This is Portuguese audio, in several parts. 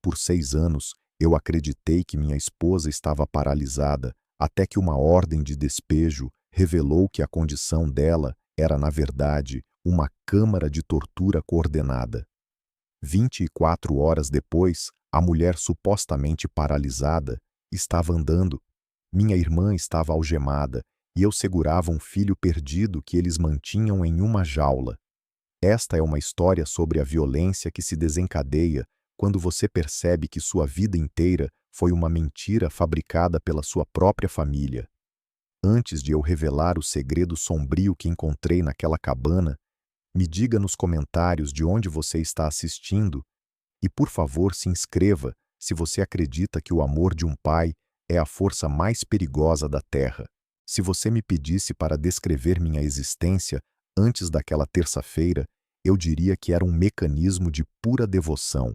Por 6 anos, eu acreditei que minha esposa estava paralisada, até que uma ordem de despejo revelou que a condição dela era, na verdade, uma câmara de tortura coordenada. 24 horas depois, a mulher supostamente paralisada estava andando. Minha irmã estava algemada e eu segurava um filho perdido que eles mantinham em uma jaula. Esta é uma história sobre a violência que se desencadeia quando você percebe que sua vida inteira foi uma mentira fabricada pela sua própria família. Antes de eu revelar o segredo sombrio que encontrei naquela cabana, me diga nos comentários de onde você está assistindo e, por favor, se inscreva se você acredita que o amor de um pai é a força mais perigosa da Terra. Se você me pedisse para descrever minha existência antes daquela terça-feira, eu diria que era um mecanismo de pura devoção.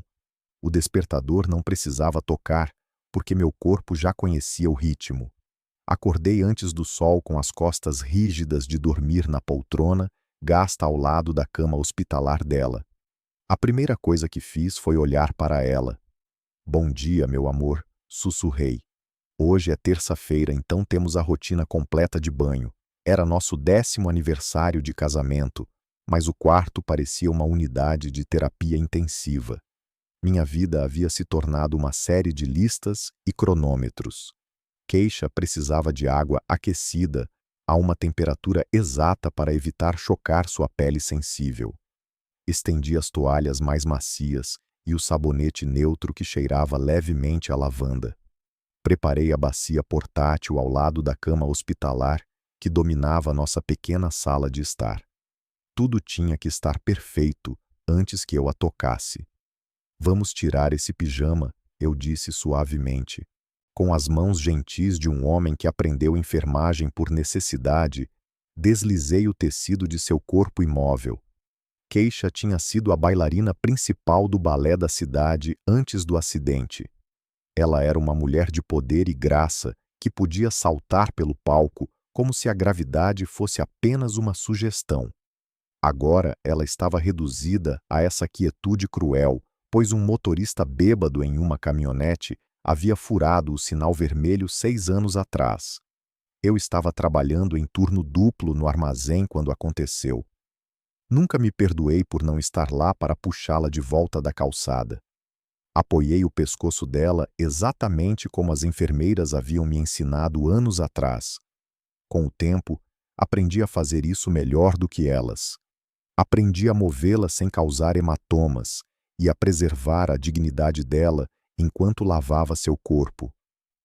O despertador não precisava tocar, porque meu corpo já conhecia o ritmo. Acordei antes do sol com as costas rígidas de dormir na poltrona, gasta ao lado da cama hospitalar dela. A primeira coisa que fiz foi olhar para ela. Bom dia, meu amor, sussurrei. Hoje é terça-feira, então temos a rotina completa de banho. Era nosso 10º aniversário de casamento, mas o quarto parecia uma unidade de terapia intensiva. Minha vida havia se tornado uma série de listas e cronômetros. Keisha precisava de água aquecida a uma temperatura exata para evitar chocar sua pele sensível. Estendi as toalhas mais macias e o sabonete neutro que cheirava levemente a lavanda. Preparei a bacia portátil ao lado da cama hospitalar que dominava nossa pequena sala de estar. Tudo tinha que estar perfeito antes que eu a tocasse. Vamos tirar esse pijama, eu disse suavemente. Com as mãos gentis de um homem que aprendeu enfermagem por necessidade, deslizei o tecido de seu corpo imóvel. Keisha tinha sido a bailarina principal do balé da cidade antes do acidente. Ela era uma mulher de poder e graça que podia saltar pelo palco como se a gravidade fosse apenas uma sugestão. Agora ela estava reduzida a essa quietude cruel, pois um motorista bêbado em uma caminhonete havia furado o sinal vermelho 6 anos atrás. Eu estava trabalhando em turno duplo no armazém quando aconteceu. Nunca me perdoei por não estar lá para puxá-la de volta da calçada. Apoiei o pescoço dela exatamente como as enfermeiras haviam me ensinado anos atrás. Com o tempo, aprendi a fazer isso melhor do que elas. Aprendi a movê-la sem causar hematomas e a preservar a dignidade dela enquanto lavava seu corpo.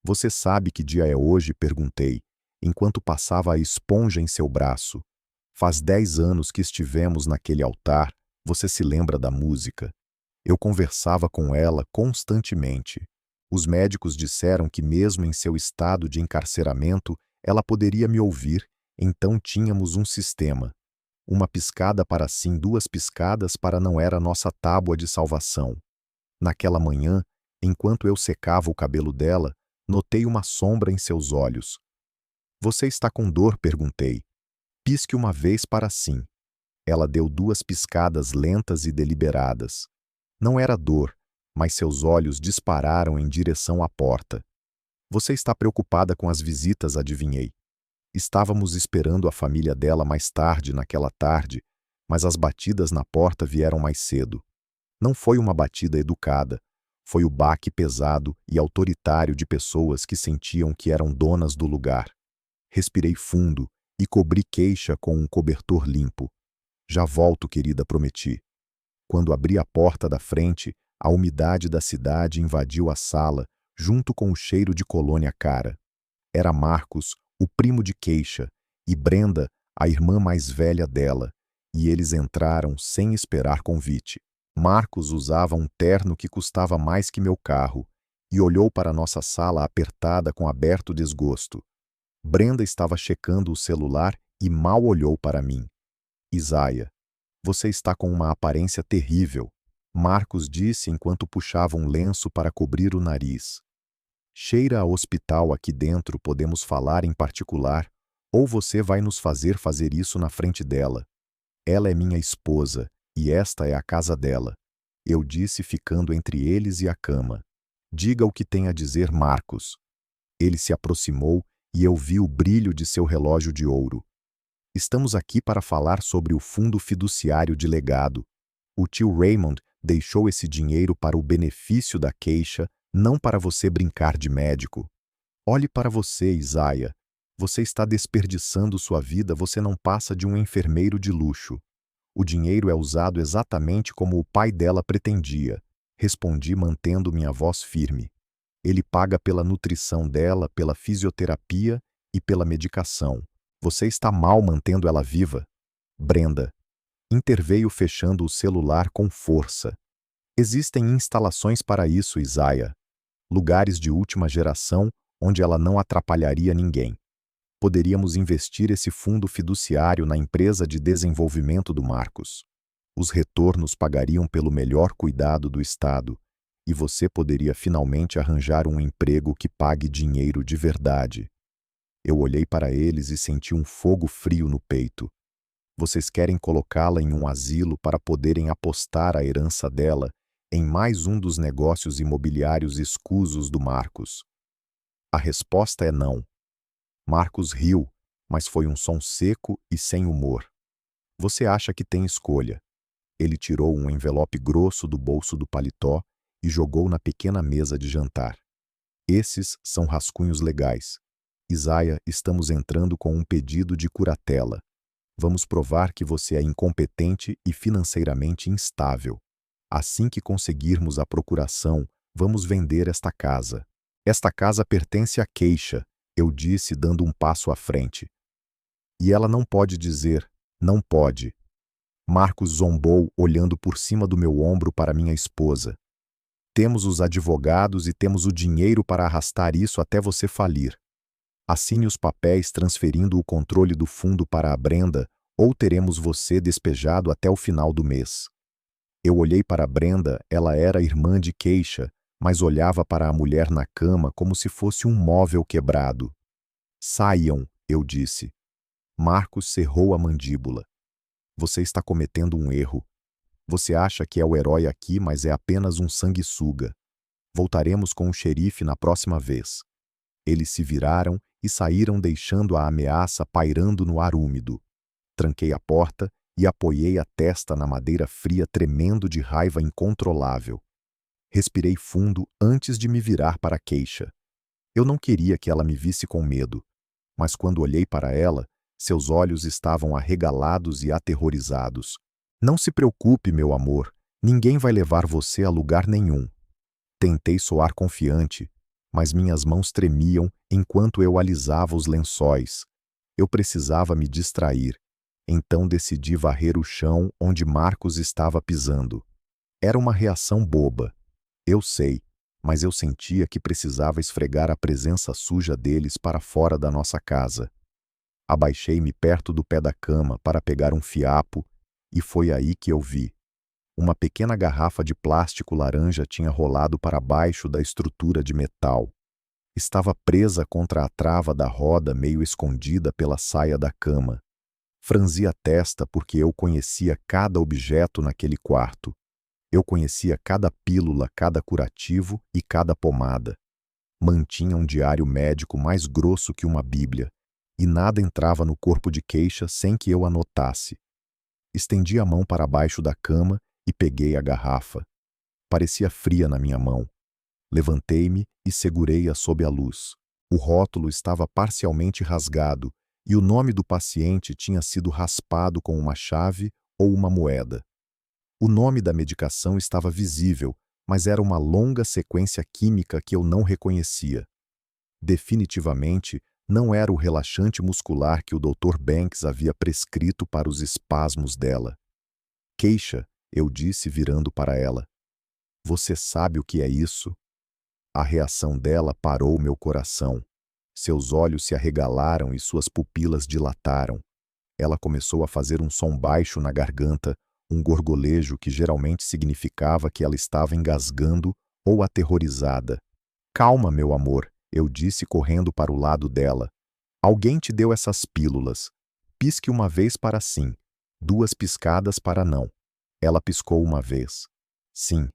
Você sabe que dia é hoje? Perguntei, enquanto passava a esponja em seu braço. Faz 10 anos que estivemos naquele altar, você se lembra da música? Eu conversava com ela constantemente. Os médicos disseram que mesmo em seu estado de encarceramento, ela poderia me ouvir, então tínhamos um sistema. Uma piscada para sim, 2 piscadas para não era nossa tábua de salvação. Naquela manhã, enquanto eu secava o cabelo dela, notei uma sombra em seus olhos. Você está com dor? Perguntei. Pisque uma vez para sim. Ela deu 2 piscadas lentas e deliberadas. Não era dor, mas seus olhos dispararam em direção à porta. Você está preocupada com as visitas, adivinhei. Estávamos esperando a família dela mais tarde naquela tarde, mas as batidas na porta vieram mais cedo. Não foi uma batida educada, foi o baque pesado e autoritário de pessoas que sentiam que eram donas do lugar. Respirei fundo e cobri Keisha com um cobertor limpo. Já volto, querida, prometi. Quando abri a porta da frente, a umidade da cidade invadiu a sala, junto com o cheiro de colônia cara. Era Marcos, o primo de Keisha, e Brenda, a irmã mais velha dela, e eles entraram sem esperar convite. Marcos usava um terno que custava mais que meu carro, e olhou para nossa sala apertada com aberto desgosto. Brenda estava checando o celular e mal olhou para mim. Isaia, você está com uma aparência terrível, Marcos disse enquanto puxava um lenço para cobrir o nariz. Cheira a hospital aqui dentro, podemos falar em particular, ou você vai nos fazer isso na frente dela. Ela é minha esposa, e esta é a casa dela. Eu disse, ficando entre eles e a cama. Diga o que tem a dizer, Marcos. Ele se aproximou e eu vi o brilho de seu relógio de ouro. Estamos aqui para falar sobre o fundo fiduciário de legado. O tio Raymond deixou esse dinheiro para o benefício da queixa, não para você brincar de médico. Olhe para você, Isaiah. Você está desperdiçando sua vida, você não passa de um enfermeiro de luxo. O dinheiro é usado exatamente como o pai dela pretendia. Respondi mantendo minha voz firme. Ele paga pela nutrição dela, pela fisioterapia e pela medicação. Você está mal mantendo ela viva. Brenda interveio fechando o celular com força. Existem instalações para isso, Isaiah. Lugares de última geração onde ela não atrapalharia ninguém. Poderíamos investir esse fundo fiduciário na empresa de desenvolvimento do Marcos. Os retornos pagariam pelo melhor cuidado do Estado, e você poderia finalmente arranjar um emprego que pague dinheiro de verdade. Eu olhei para eles e senti um fogo frio no peito. Vocês querem colocá-la em um asilo para poderem apostar a herança dela em mais um dos negócios imobiliários escusos do Marcos. A resposta é não. Marcos riu, mas foi um som seco e sem humor. Você acha que tem escolha. Ele tirou um envelope grosso do bolso do paletó e jogou na pequena mesa de jantar. Esses são rascunhos legais. Isaiah, estamos entrando com um pedido de curatela. Vamos provar que você é incompetente e financeiramente instável. Assim que conseguirmos a procuração, vamos vender esta casa. Esta casa pertence à queixa, eu disse dando um passo à frente. E ela não pode dizer, não pode. Marcos zombou olhando por cima do meu ombro para minha esposa. Temos os advogados e temos o dinheiro para arrastar isso até você falir. Assine os papéis transferindo o controle do fundo para a Brenda, ou teremos você despejado até o final do mês. Eu olhei para a Brenda, ela era irmã de queixa, mas olhava para a mulher na cama como se fosse um móvel quebrado. Saiam, eu disse. Marcos cerrou a mandíbula. Você está cometendo um erro. Você acha que é o herói aqui, mas é apenas um sanguessuga. Voltaremos com o xerife na próxima vez. Eles se viraram e saíram deixando a ameaça pairando no ar úmido. Tranquei a porta e apoiei a testa na madeira fria tremendo de raiva incontrolável. Respirei fundo antes de me virar para a queixa. Eu não queria que ela me visse com medo, mas quando olhei para ela, seus olhos estavam arregalados e aterrorizados. Não se preocupe, meu amor, ninguém vai levar você a lugar nenhum. Tentei soar confiante, mas minhas mãos tremiam enquanto eu alisava os lençóis. Eu precisava me distrair, então decidi varrer o chão onde Marcos estava pisando. Era uma reação boba. Eu sei, mas eu sentia que precisava esfregar a presença suja deles para fora da nossa casa. Abaixei-me perto do pé da cama para pegar um fiapo e foi aí que eu vi. Uma pequena garrafa de plástico laranja tinha rolado para baixo da estrutura de metal. Estava presa contra a trava da roda meio escondida pela saia da cama. Franzi a testa porque eu conhecia cada objeto naquele quarto. Eu conhecia cada pílula, cada curativo e cada pomada. Mantinha um diário médico mais grosso que uma bíblia, e nada entrava no corpo de queixa sem que eu anotasse. Estendi a mão para baixo da cama e peguei a garrafa. Parecia fria na minha mão. Levantei-me e segurei-a sob a luz. O rótulo estava parcialmente rasgado e o nome do paciente tinha sido raspado com uma chave ou uma moeda. O nome da medicação estava visível, mas era uma longa sequência química que eu não reconhecia. Definitivamente, não era o relaxante muscular que o Dr. Banks havia prescrito para os espasmos dela. Queixa, eu disse virando para ela. Você sabe o que é isso? A reação dela parou meu coração. Seus olhos se arregalaram e suas pupilas dilataram. Ela começou a fazer um som baixo na garganta, um gorgolejo que geralmente significava que ela estava engasgando ou aterrorizada. Calma, meu amor, eu disse correndo para o lado dela. Alguém te deu essas pílulas. Pisque uma vez para sim, 2 piscadas para não. Ela piscou uma vez. Sim,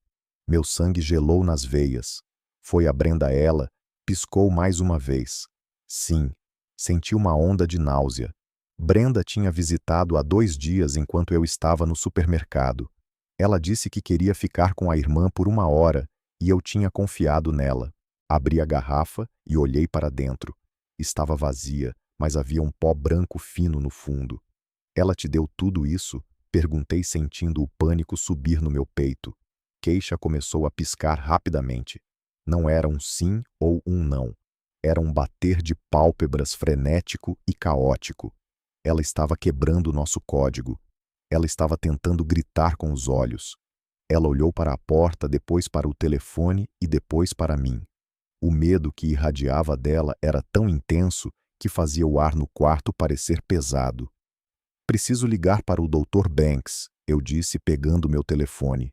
meu sangue gelou nas veias. Foi a Brenda ela, piscou mais uma vez. Sim, senti uma onda de náusea. Brenda tinha visitado há 2 dias enquanto eu estava no supermercado. Ela disse que queria ficar com a irmã por 1 hora, e eu tinha confiado nela. Abri a garrafa e olhei para dentro. Estava vazia, mas havia um pó branco fino no fundo. Ela te deu tudo isso? Perguntei sentindo o pânico subir no meu peito. Queixa começou a piscar rapidamente. Não era um sim ou um não. Era um bater de pálpebras frenético e caótico. Ela estava quebrando nosso código. Ela estava tentando gritar com os olhos. Ela olhou para a porta, depois para o telefone e depois para mim. O medo que irradiava dela era tão intenso que fazia o ar no quarto parecer pesado. Preciso ligar para o Dr. Banks, eu disse pegando meu telefone.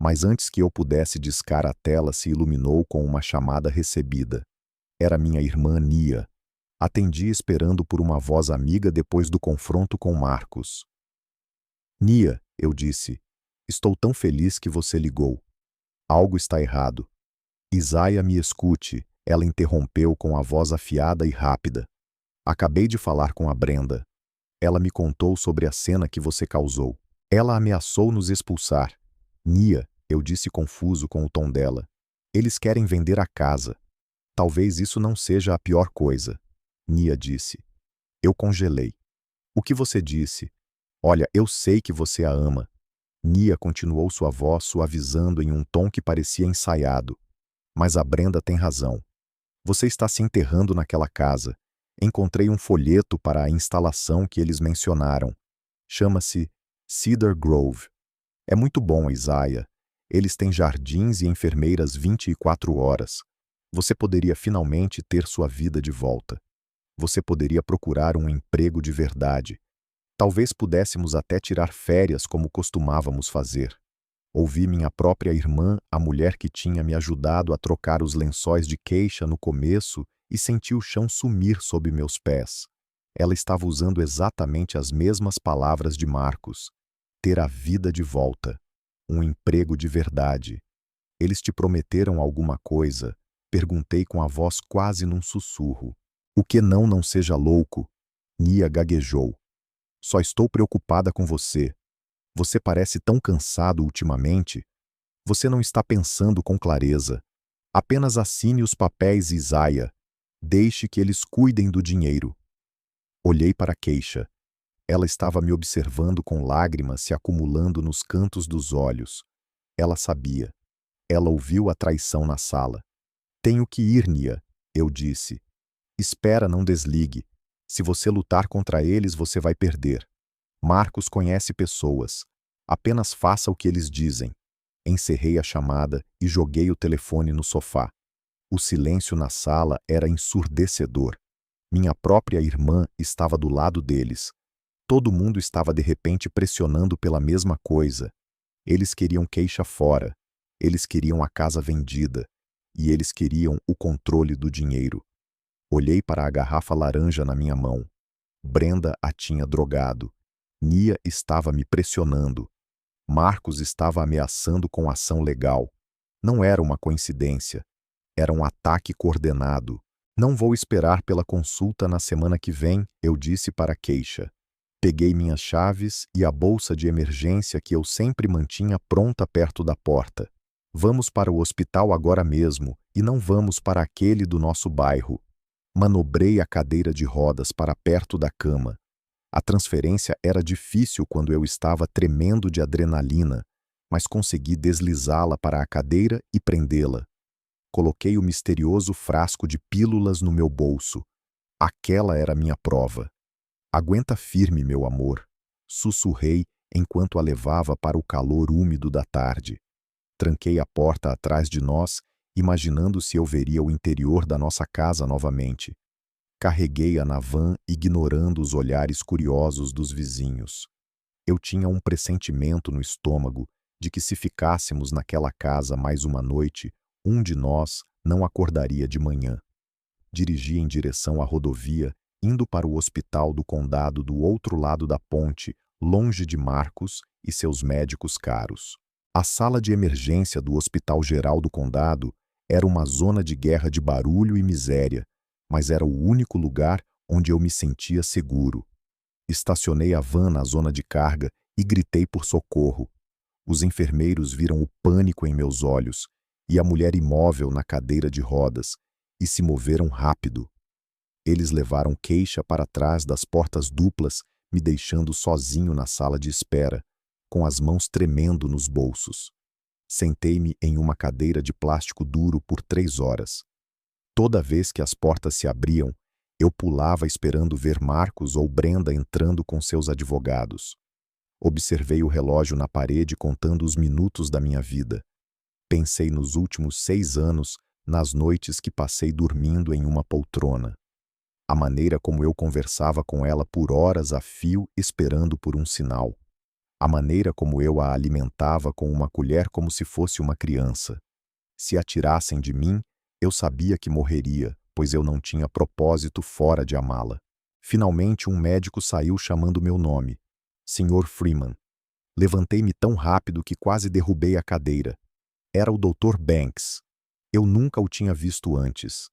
Mas antes que eu pudesse discar, a tela se iluminou com uma chamada recebida. Era minha irmã Nia. Atendi esperando por uma voz amiga depois do confronto com Marcos. Nia, eu disse, estou tão feliz que você ligou. Algo está errado. Isaia, me escute, ela interrompeu com a voz afiada e rápida. Acabei de falar com a Brenda. Ela me contou sobre a cena que você causou. Ela ameaçou nos expulsar. Nia, eu disse confuso com o tom dela. Eles querem vender a casa. Talvez isso não seja a pior coisa. Nia disse. Eu congelei. O que você disse? Olha, eu sei que você a ama. Nia continuou, sua voz suavizando em um tom que parecia ensaiado. Mas a Brenda tem razão. Você está se enterrando naquela casa. Encontrei um folheto para a instalação que eles mencionaram. Chama-se Cedar Grove. É muito bom, Isaia. Eles têm jardins e enfermeiras 24 horas. Você poderia finalmente ter sua vida de volta. Você poderia procurar um emprego de verdade. Talvez pudéssemos até tirar férias como costumávamos fazer. Ouvi minha própria irmã, a mulher que tinha me ajudado a trocar os lençóis de queixa no começo, e senti o chão sumir sob meus pés. Ela estava usando exatamente as mesmas palavras de Marcos. Ter a vida de volta. Um emprego de verdade. Eles te prometeram alguma coisa? Perguntei com a voz quase num sussurro. O que não seja louco? Nia gaguejou. Só estou preocupada com você. Você parece tão cansado ultimamente. Você não está pensando com clareza. Apenas assine os papéis, Isaia. Deixe que eles cuidem do dinheiro. Olhei para a queixa. Ela estava me observando com lágrimas se acumulando nos cantos dos olhos. Ela sabia. Ela ouviu a traição na sala. Tenho que ir, Nia, eu disse. Espera, não desligue. Se você lutar contra eles, você vai perder. Marcos conhece pessoas. Apenas faça o que eles dizem. Encerrei a chamada e joguei o telefone no sofá. O silêncio na sala era ensurdecedor. Minha própria irmã estava do lado deles. Todo mundo estava de repente pressionando pela mesma coisa. Eles queriam queixa fora. Eles queriam a casa vendida. E eles queriam o controle do dinheiro. Olhei para a garrafa laranja na minha mão. Brenda a tinha drogado. Nia estava me pressionando. Marcos estava ameaçando com ação legal. Não era uma coincidência. Era um ataque coordenado. Não vou esperar pela consulta na semana que vem, eu disse para a queixa. Peguei minhas chaves e a bolsa de emergência que eu sempre mantinha pronta perto da porta. Vamos para o hospital agora mesmo e não vamos para aquele do nosso bairro. Manobrei a cadeira de rodas para perto da cama. A transferência era difícil quando eu estava tremendo de adrenalina, mas consegui deslizá-la para a cadeira e prendê-la. Coloquei o misterioso frasco de pílulas no meu bolso. Aquela era minha prova. Aguenta firme, meu amor, sussurrei enquanto a levava para o calor úmido da tarde. Tranquei a porta atrás de nós, imaginando se eu veria o interior da nossa casa novamente. Carreguei-a na van, ignorando os olhares curiosos dos vizinhos. Eu tinha um pressentimento no estômago de que se ficássemos naquela casa mais uma noite, um de nós não acordaria de manhã. Dirigi em direção à rodovia, indo para o hospital do condado do outro lado da ponte, longe de Marcos e seus médicos caros. A sala de emergência do Hospital Geral do Condado era uma zona de guerra de barulho e miséria, mas era o único lugar onde eu me sentia seguro. Estacionei a van na zona de carga e gritei por socorro. Os enfermeiros viram o pânico em meus olhos e a mulher imóvel na cadeira de rodas e se moveram rápido. Eles levaram Keisha para trás das portas duplas, me deixando sozinho na sala de espera, com as mãos tremendo nos bolsos. Sentei-me em uma cadeira de plástico duro por 3 horas. Toda vez que as portas se abriam, eu pulava esperando ver Marcos ou Brenda entrando com seus advogados. Observei o relógio na parede contando os minutos da minha vida. Pensei nos últimos 6 anos, nas noites que passei dormindo em uma poltrona. A maneira como eu conversava com ela por horas a fio esperando por um sinal. A maneira como eu a alimentava com uma colher como se fosse uma criança. Se a tirassem de mim, eu sabia que morreria, pois eu não tinha propósito fora de amá-la. Finalmente um médico saiu chamando meu nome. Sr. Freeman. Levantei-me tão rápido que quase derrubei a cadeira. Era o Dr. Banks. Eu nunca o tinha visto antes.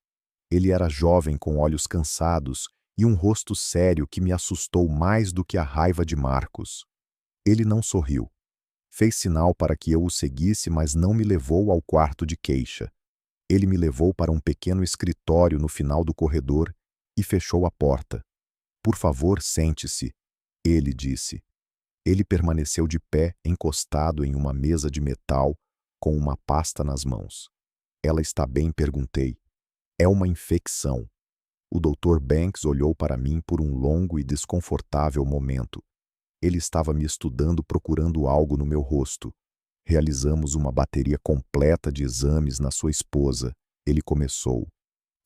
Ele era jovem com olhos cansados e um rosto sério que me assustou mais do que a raiva de Marcos. Ele não sorriu. Fez sinal para que eu o seguisse, mas não me levou ao quarto de Keisha. Ele me levou para um pequeno escritório no final do corredor e fechou a porta. Por favor, sente-se, ele disse. Ele permaneceu de pé, encostado em uma mesa de metal, com uma pasta nas mãos. Ela está bem? Perguntei. É uma infecção. O Dr. Banks olhou para mim por um longo e desconfortável momento. Ele estava me estudando, procurando algo no meu rosto. Realizamos uma bateria completa de exames na sua esposa. Ele começou.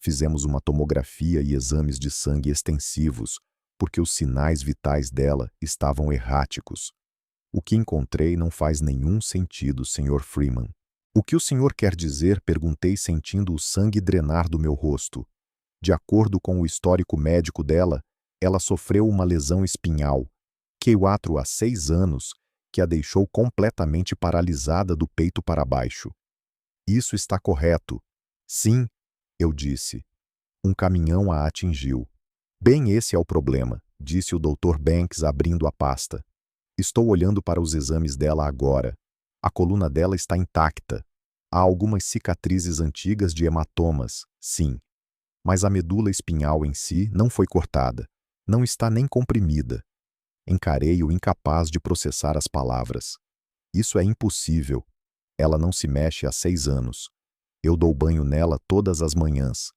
Fizemos uma tomografia e exames de sangue extensivos, porque os sinais vitais dela estavam erráticos. O que encontrei não faz nenhum sentido, Sr. Freeman. O que o senhor quer dizer? Perguntei, sentindo o sangue drenar do meu rosto. De acordo com o histórico médico dela, ela sofreu uma lesão espinhal, Q4 há 6 anos, que a deixou completamente paralisada do peito para baixo. Isso está correto. Sim, eu disse. Um caminhão a atingiu. Bem, esse é o problema, disse o Dr. Banks abrindo a pasta. Estou olhando para os exames dela agora. A coluna dela está intacta. Há algumas cicatrizes antigas de hematomas, sim. Mas a medula espinhal em si não foi cortada. Não está nem comprimida. Encarei-o incapaz de processar as palavras. Isso é impossível. Ela não se mexe há 6 anos. Eu dou banho nela todas as manhãs.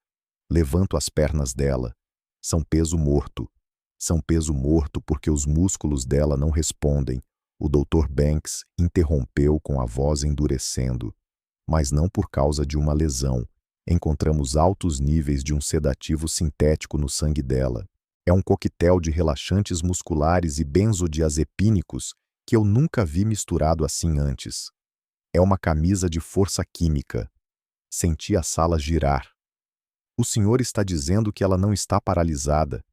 Levanto as pernas dela. São peso morto. São peso morto porque os músculos dela não respondem. O Dr. Banks interrompeu com a voz endurecendo. Mas não por causa de uma lesão. Encontramos altos níveis de um sedativo sintético no sangue dela. É um coquetel de relaxantes musculares e benzodiazepínicos que eu nunca vi misturado assim antes. É uma camisa de força química. Senti a sala girar. O senhor está dizendo que ela não está paralisada.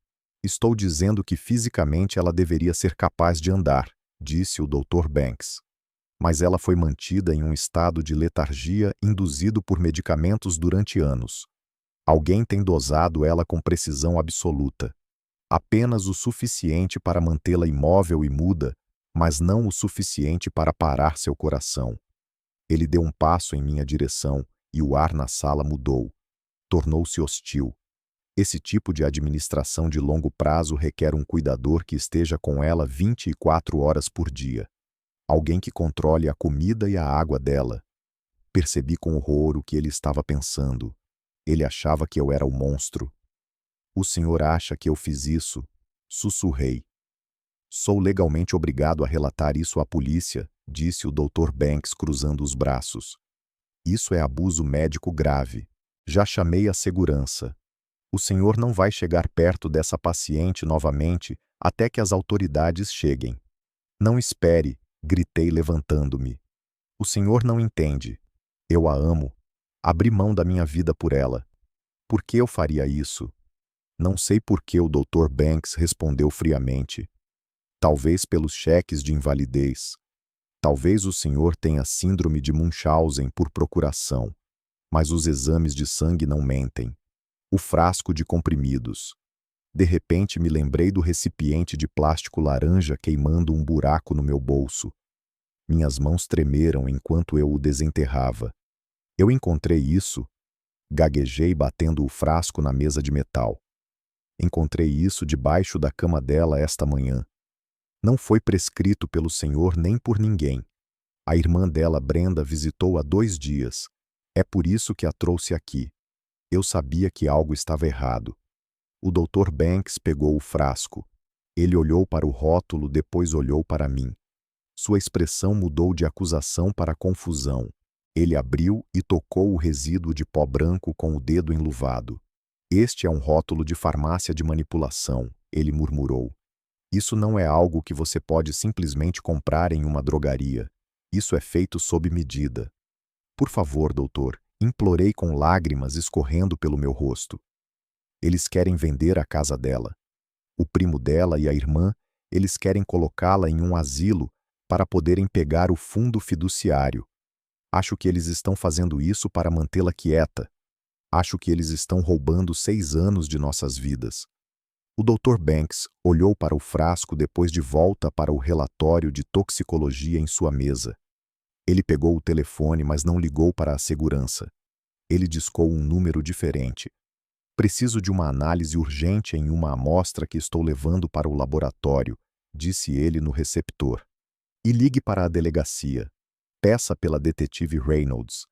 Estou dizendo que fisicamente ela deveria ser capaz de andar, disse o Dr. Banks. Mas ela foi mantida em um estado de letargia induzido por medicamentos durante anos. Alguém tem dosado ela com precisão absoluta. Apenas o suficiente para mantê-la imóvel e muda, mas não o suficiente para parar seu coração. Ele deu um passo em minha direção e o ar na sala mudou. Tornou-se hostil. Esse tipo de administração de longo prazo requer um cuidador que esteja com ela 24 horas por dia. Alguém que controle a comida e a água dela. Percebi com horror o que ele estava pensando. Ele achava que eu era o monstro. O senhor acha que eu fiz isso? Sussurrei. Sou legalmente obrigado a relatar isso à polícia, disse o Dr. Banks cruzando os braços. Isso é abuso médico grave. Já chamei a segurança. O senhor não vai chegar perto dessa paciente novamente até que as autoridades cheguem. Não espere, gritei levantando-me. O senhor não entende. Eu a amo. Abri mão da minha vida por ela. Por que eu faria isso? Não sei por que o Dr. Banks respondeu friamente. Talvez pelos cheques de invalidez. Talvez o senhor tenha síndrome de Munchausen por procuração, mas os exames de sangue não mentem. O frasco de comprimidos. De repente me lembrei do recipiente de plástico laranja queimando um buraco no meu bolso. Minhas mãos tremeram enquanto eu o desenterrava. Eu encontrei isso, gaguejei batendo o frasco na mesa de metal. Encontrei isso debaixo da cama dela esta manhã. Não foi prescrito pelo senhor nem por ninguém. A irmã dela, Brenda, visitou há 2 dias. É por isso que a trouxe aqui. Eu sabia que algo estava errado. O Dr. Banks pegou o frasco. Ele olhou para o rótulo, depois olhou para mim. Sua expressão mudou de acusação para confusão. Ele abriu e tocou o resíduo de pó branco com o dedo enluvado. Este é um rótulo de farmácia de manipulação, ele murmurou. Isso não é algo que você pode simplesmente comprar em uma drogaria. Isso é feito sob medida. Por favor, doutor, implorei com lágrimas escorrendo pelo meu rosto. Eles querem vender a casa dela. O primo dela e a irmã, eles querem colocá-la em um asilo para poderem pegar o fundo fiduciário. Acho que eles estão fazendo isso para mantê-la quieta. Acho que eles estão roubando 6 anos de nossas vidas. O Dr. Banks olhou para o frasco depois de volta para o relatório de toxicologia em sua mesa. Ele pegou o telefone, mas não ligou para a segurança. Ele discou um número diferente. Preciso de uma análise urgente em uma amostra que estou levando para o laboratório, disse ele no receptor. E ligue para a delegacia. Peça pela detetive Reynolds.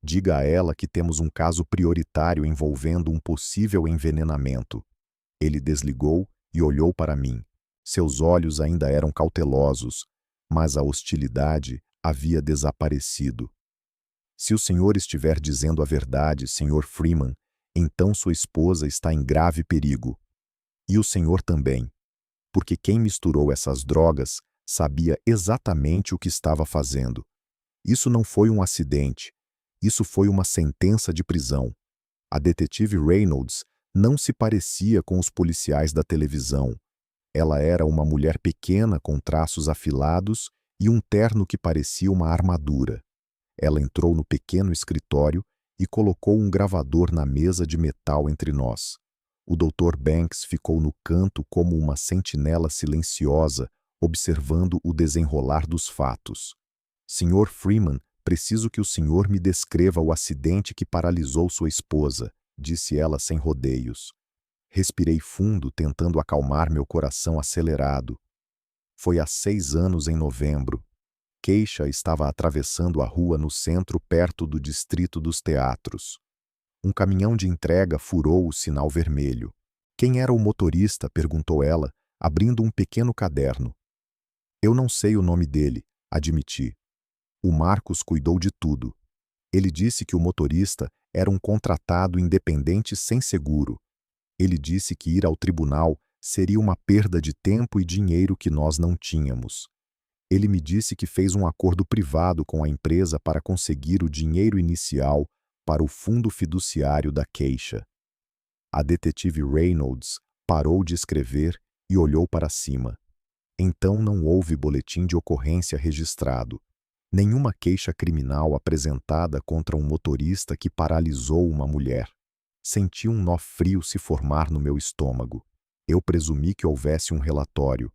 Diga a ela que temos um caso prioritário envolvendo um possível envenenamento. Ele desligou e olhou para mim. Seus olhos ainda eram cautelosos, mas a hostilidade havia desaparecido. Se o senhor estiver dizendo a verdade, Sr. Freeman, então sua esposa está em grave perigo. E o senhor também, porque quem misturou essas drogas sabia exatamente o que estava fazendo. Isso não foi um acidente, isso foi uma sentença de prisão. A detetive Reynolds não se parecia com os policiais da televisão. Ela era uma mulher pequena com traços afilados e um terno que parecia uma armadura. Ela entrou no pequeno escritório e colocou um gravador na mesa de metal entre nós. O Dr. Banks ficou no canto como uma sentinela silenciosa, observando o desenrolar dos fatos. Sr. Freeman, preciso que o senhor me descreva o acidente que paralisou sua esposa, disse ela sem rodeios. Respirei fundo, tentando acalmar meu coração acelerado. Foi há 6 anos em novembro. Keisha estava atravessando a rua no centro perto do distrito dos teatros. Um caminhão de entrega furou o sinal vermelho. Quem era o motorista? Perguntou ela, abrindo um pequeno caderno. Eu não sei o nome dele, admiti. O Marcos cuidou de tudo. Ele disse que o motorista era um contratado independente sem seguro. Ele disse que ir ao tribunal seria uma perda de tempo e dinheiro que nós não tínhamos. Ele me disse que fez um acordo privado com a empresa para conseguir o dinheiro inicial para o fundo fiduciário da Keisha. A detetive Reynolds parou de escrever e olhou para cima. Então não houve boletim de ocorrência registrado. Nenhuma queixa criminal apresentada contra um motorista que paralisou uma mulher. Senti um nó frio se formar no meu estômago. Eu presumi que houvesse um relatório.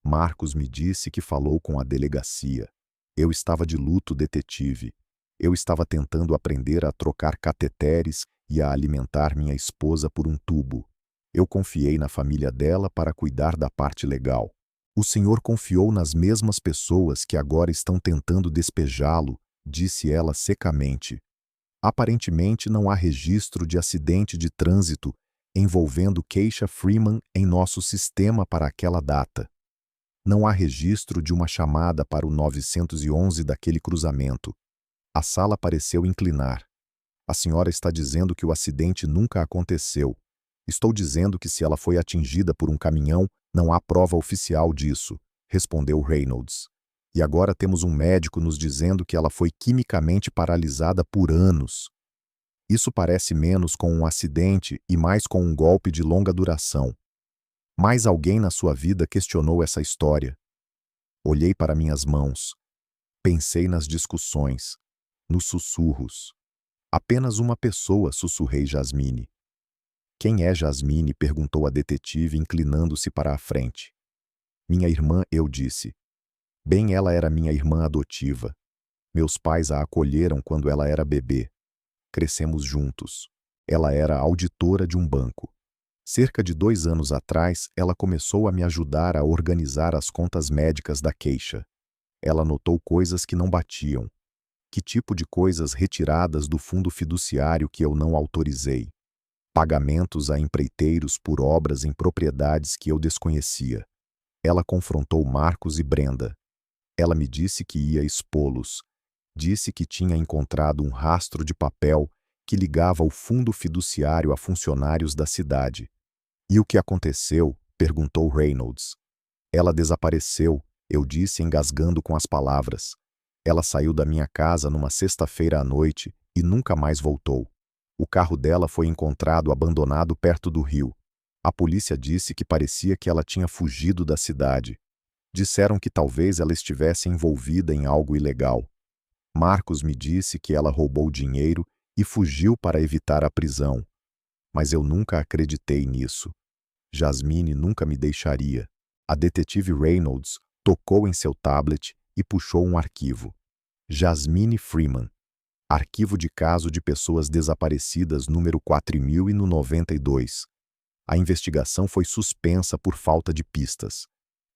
Marcos me disse que falou com a delegacia. Eu estava de luto, detetive. Eu estava tentando aprender a trocar cateteres e a alimentar minha esposa por um tubo. Eu confiei na família dela para cuidar da parte legal. O senhor confiou nas mesmas pessoas que agora estão tentando despejá-lo, disse ela secamente. Aparentemente não há registro de acidente de trânsito envolvendo Keisha Freeman em nosso sistema para aquela data. Não há registro de uma chamada para o 911 daquele cruzamento. A sala pareceu inclinar. A senhora está dizendo que o acidente nunca aconteceu. Estou dizendo que se ela foi atingida por um caminhão, não há prova oficial disso, respondeu Reynolds. E agora temos um médico nos dizendo que ela foi quimicamente paralisada por anos. Isso parece menos com um acidente e mais com um golpe de longa duração. Mais alguém na sua vida questionou essa história? Olhei para minhas mãos. Pensei nas discussões, nos sussurros. Apenas uma pessoa, sussurrei Jasmine. Quem é Jasmine? Perguntou a detetive, inclinando-se para a frente. Minha irmã, eu disse. Bem, ela era minha irmã adotiva. Meus pais a acolheram quando ela era bebê. Crescemos juntos. Ela era auditora de um banco. Cerca de 2 anos atrás, ela começou a me ajudar a organizar as contas médicas da Caixa. Ela notou coisas que não batiam. Que tipo de coisas retiradas do fundo fiduciário que eu não autorizei? Pagamentos a empreiteiros por obras em propriedades que eu desconhecia. Ela confrontou Marcos e Brenda. Ela me disse que ia expô-los. Disse que tinha encontrado um rastro de papel que ligava o fundo fiduciário a funcionários da cidade. E o que aconteceu? Perguntou Reynolds. Ela desapareceu, eu disse engasgando com as palavras. Ela saiu da minha casa numa sexta-feira à noite e nunca mais voltou. O carro dela foi encontrado abandonado perto do rio. A polícia disse que parecia que ela tinha fugido da cidade. Disseram que talvez ela estivesse envolvida em algo ilegal. Marcos me disse que ela roubou dinheiro e fugiu para evitar a prisão. Mas eu nunca acreditei nisso. Jasmine nunca me deixaria. A detetive Reynolds tocou em seu tablet e puxou um arquivo. Jasmine Freeman. Arquivo de caso de pessoas desaparecidas número 4092. A investigação foi suspensa por falta de pistas.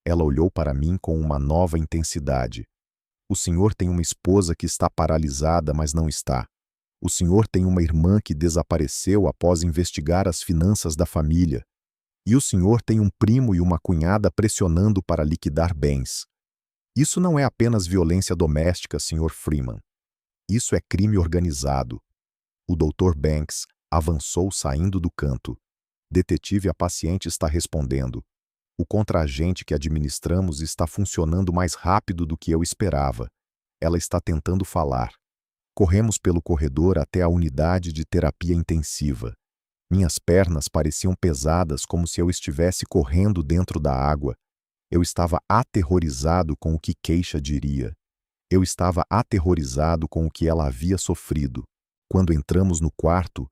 Ela olhou para mim com uma nova intensidade. O senhor tem uma esposa que está paralisada, mas não está. O senhor tem uma irmã que desapareceu após investigar as finanças da família. E o senhor tem um primo e uma cunhada pressionando para liquidar bens. Isso não é apenas violência doméstica, Sr. Freeman. Isso é crime organizado. O Dr. Banks avançou saindo do canto. Detetive, a paciente está respondendo. O contraagente que administramos está funcionando mais rápido do que eu esperava. Ela está tentando falar. Corremos pelo corredor até a unidade de terapia intensiva. Minhas pernas pareciam pesadas, como se eu estivesse correndo dentro da água. Eu estava aterrorizado com o que Keisha diria. Eu estava aterrorizado com o que ela havia sofrido. Quando entramos no quarto,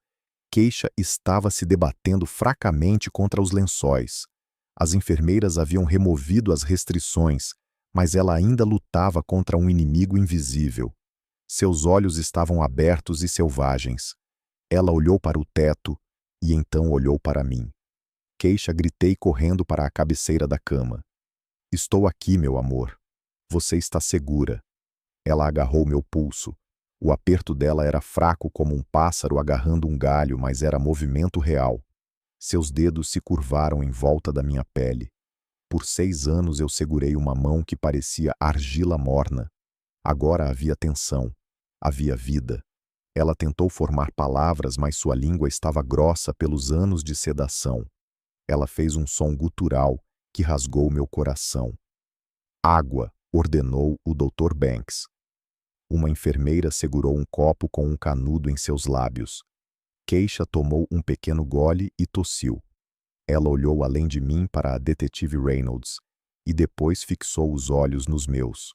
Keisha estava se debatendo fracamente contra os lençóis. As enfermeiras haviam removido as restrições, mas ela ainda lutava contra um inimigo invisível. Seus olhos estavam abertos e selvagens. Ela olhou para o teto e então olhou para mim. Keisha, gritei correndo para a cabeceira da cama. Estou aqui, meu amor. Você está segura. Ela agarrou meu pulso. O aperto dela era fraco como um pássaro agarrando um galho, mas era movimento real. Seus dedos se curvaram em volta da minha pele. Por 6 anos eu segurei uma mão que parecia argila morna. Agora havia tensão. Havia vida. Ela tentou formar palavras, mas sua língua estava grossa pelos anos de sedação. Ela fez um som gutural que rasgou meu coração. Água, ordenou o Dr. Banks. Uma enfermeira segurou um copo com um canudo em seus lábios. Keisha tomou um pequeno gole e tossiu. Ela olhou além de mim para a detetive Reynolds e depois fixou os olhos nos meus.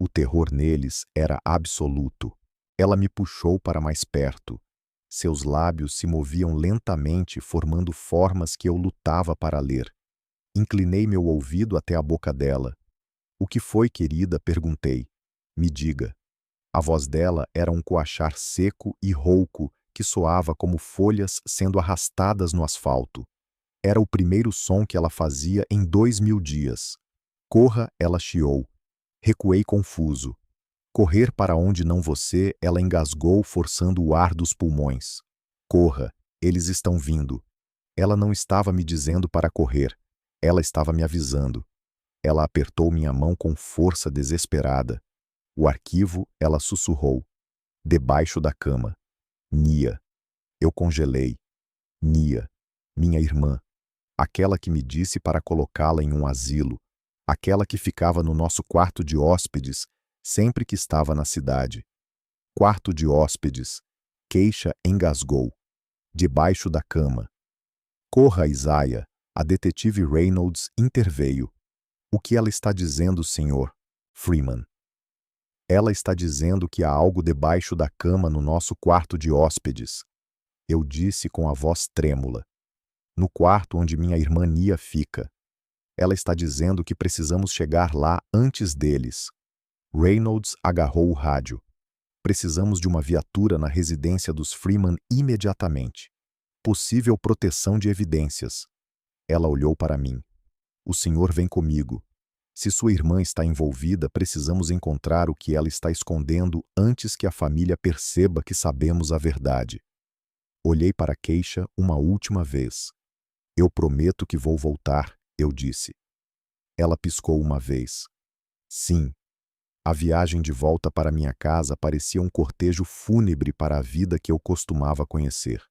O terror neles era absoluto. Ela me puxou para mais perto. Seus lábios se moviam lentamente, formando formas que eu lutava para ler. Inclinei meu ouvido até a boca dela. O que foi, querida? Perguntei. Me diga. A voz dela era um coachar seco e rouco que soava como folhas sendo arrastadas no asfalto. Era o primeiro som que ela fazia em 2000 dias. Corra, ela chiou. Recuei confuso. Correr para onde não você, ela engasgou, forçando o ar dos pulmões. Corra, eles estão vindo. Ela não estava me dizendo para correr. Ela estava me avisando. Ela apertou minha mão com força desesperada. O arquivo, ela sussurrou. Debaixo da cama. Nia. Eu congelei. Nia. Minha irmã. Aquela que me disse para colocá-la em um asilo. Aquela que ficava no nosso quarto de hóspedes, sempre que estava na cidade. Quarto de hóspedes. Keisha engasgou. Debaixo da cama. Corra, Isaiah. A detetive Reynolds interveio. O que ela está dizendo, Sr. Freeman? Ela está dizendo que há algo debaixo da cama no nosso quarto de hóspedes. Eu disse com a voz trêmula. No quarto onde minha irmã Nia fica. Ela está dizendo que precisamos chegar lá antes deles. Reynolds agarrou o rádio. Precisamos de uma viatura na residência dos Freeman imediatamente. Possível proteção de evidências. Ela olhou para mim. O senhor vem comigo. Se sua irmã está envolvida, precisamos encontrar o que ela está escondendo antes que a família perceba que sabemos a verdade. Olhei para Keisha uma última vez. Eu prometo que vou voltar, eu disse. Ela piscou uma vez. Sim. A viagem de volta para minha casa parecia um cortejo fúnebre para a vida que eu costumava conhecer.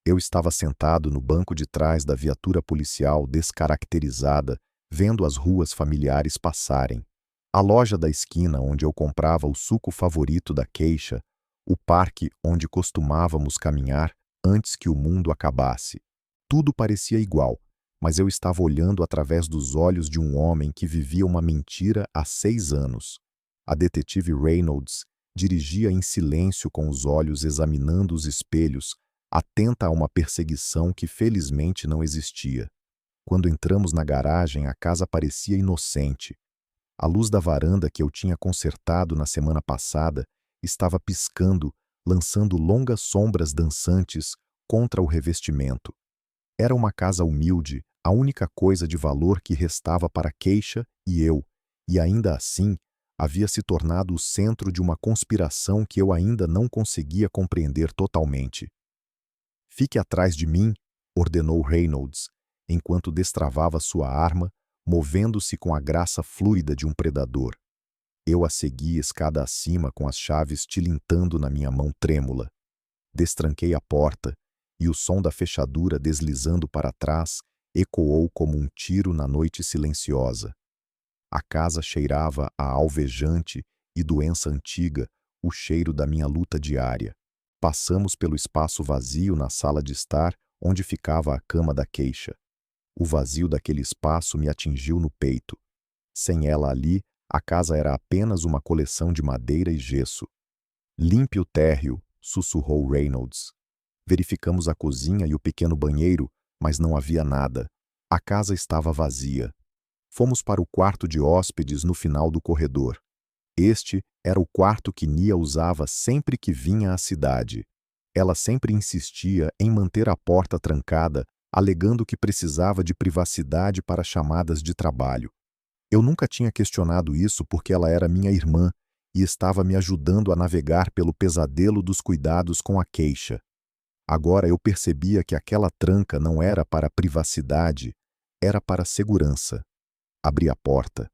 Eu estava sentado no banco de trás da viatura policial descaracterizada, vendo as ruas familiares passarem. A loja da esquina onde eu comprava o suco favorito da Keisha, o parque onde costumávamos caminhar antes que o mundo acabasse. Tudo parecia igual, mas eu estava olhando através dos olhos de um homem que vivia uma mentira há 6 anos. A detetive Reynolds dirigia em silêncio com os olhos examinando os espelhos, atenta a uma perseguição que felizmente não existia. Quando entramos na garagem, a casa parecia inocente. A luz da varanda que eu tinha consertado na semana passada estava piscando, lançando longas sombras dançantes contra o revestimento. Era uma casa humilde, a única coisa de valor que restava para Keisha e eu, e ainda assim havia se tornado o centro de uma conspiração que eu ainda não conseguia compreender totalmente. Fique atrás de mim, ordenou Reynolds, enquanto destravava sua arma, movendo-se com a graça fluida de um predador. Eu a segui escada acima com as chaves tilintando na minha mão trêmula. Destranquei a porta, e o som da fechadura deslizando para trás ecoou como um tiro na noite silenciosa. A casa cheirava a alvejante e doença antiga, o cheiro da minha luta diária. Passamos pelo espaço vazio na sala de estar, onde ficava a cama da Keisha. O vazio daquele espaço me atingiu no peito. Sem ela ali, a casa era apenas uma coleção de madeira e gesso. Limpe o térreo, sussurrou Reynolds. Verificamos a cozinha e o pequeno banheiro, mas não havia nada. A casa estava vazia. Fomos para o quarto de hóspedes no final do corredor. Este era o quarto que Nia usava sempre que vinha à cidade. Ela sempre insistia em manter a porta trancada, alegando que precisava de privacidade para chamadas de trabalho. Eu nunca tinha questionado isso porque ela era minha irmã e estava me ajudando a navegar pelo pesadelo dos cuidados com a Keisha. Agora eu percebia que aquela tranca não era para privacidade, era para segurança. Abri a porta.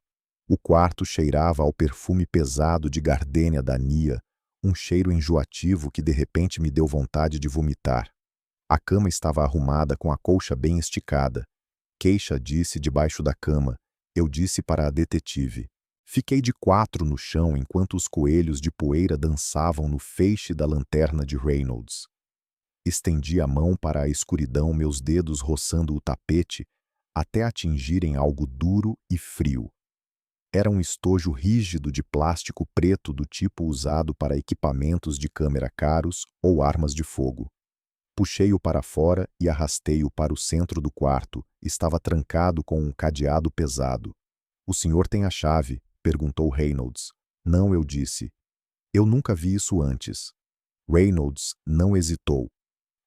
O quarto cheirava ao perfume pesado de gardênia da Nia, um cheiro enjoativo que de repente me deu vontade de vomitar. A cama estava arrumada com a colcha bem esticada. Keisha disse debaixo da cama. Eu disse para a detetive. Fiquei de 4 no chão enquanto os coelhos de poeira dançavam no feixe da lanterna de Reynolds. Estendi a mão para a escuridão, meus dedos roçando o tapete, até atingirem algo duro e frio. Era um estojo rígido de plástico preto do tipo usado para equipamentos de câmera caros ou armas de fogo. Puxei-o para fora e arrastei-o para o centro do quarto. Estava trancado com um cadeado pesado. "O senhor tem a chave?" perguntou Reynolds. "Não", eu disse. "Eu nunca vi isso antes." Reynolds não hesitou.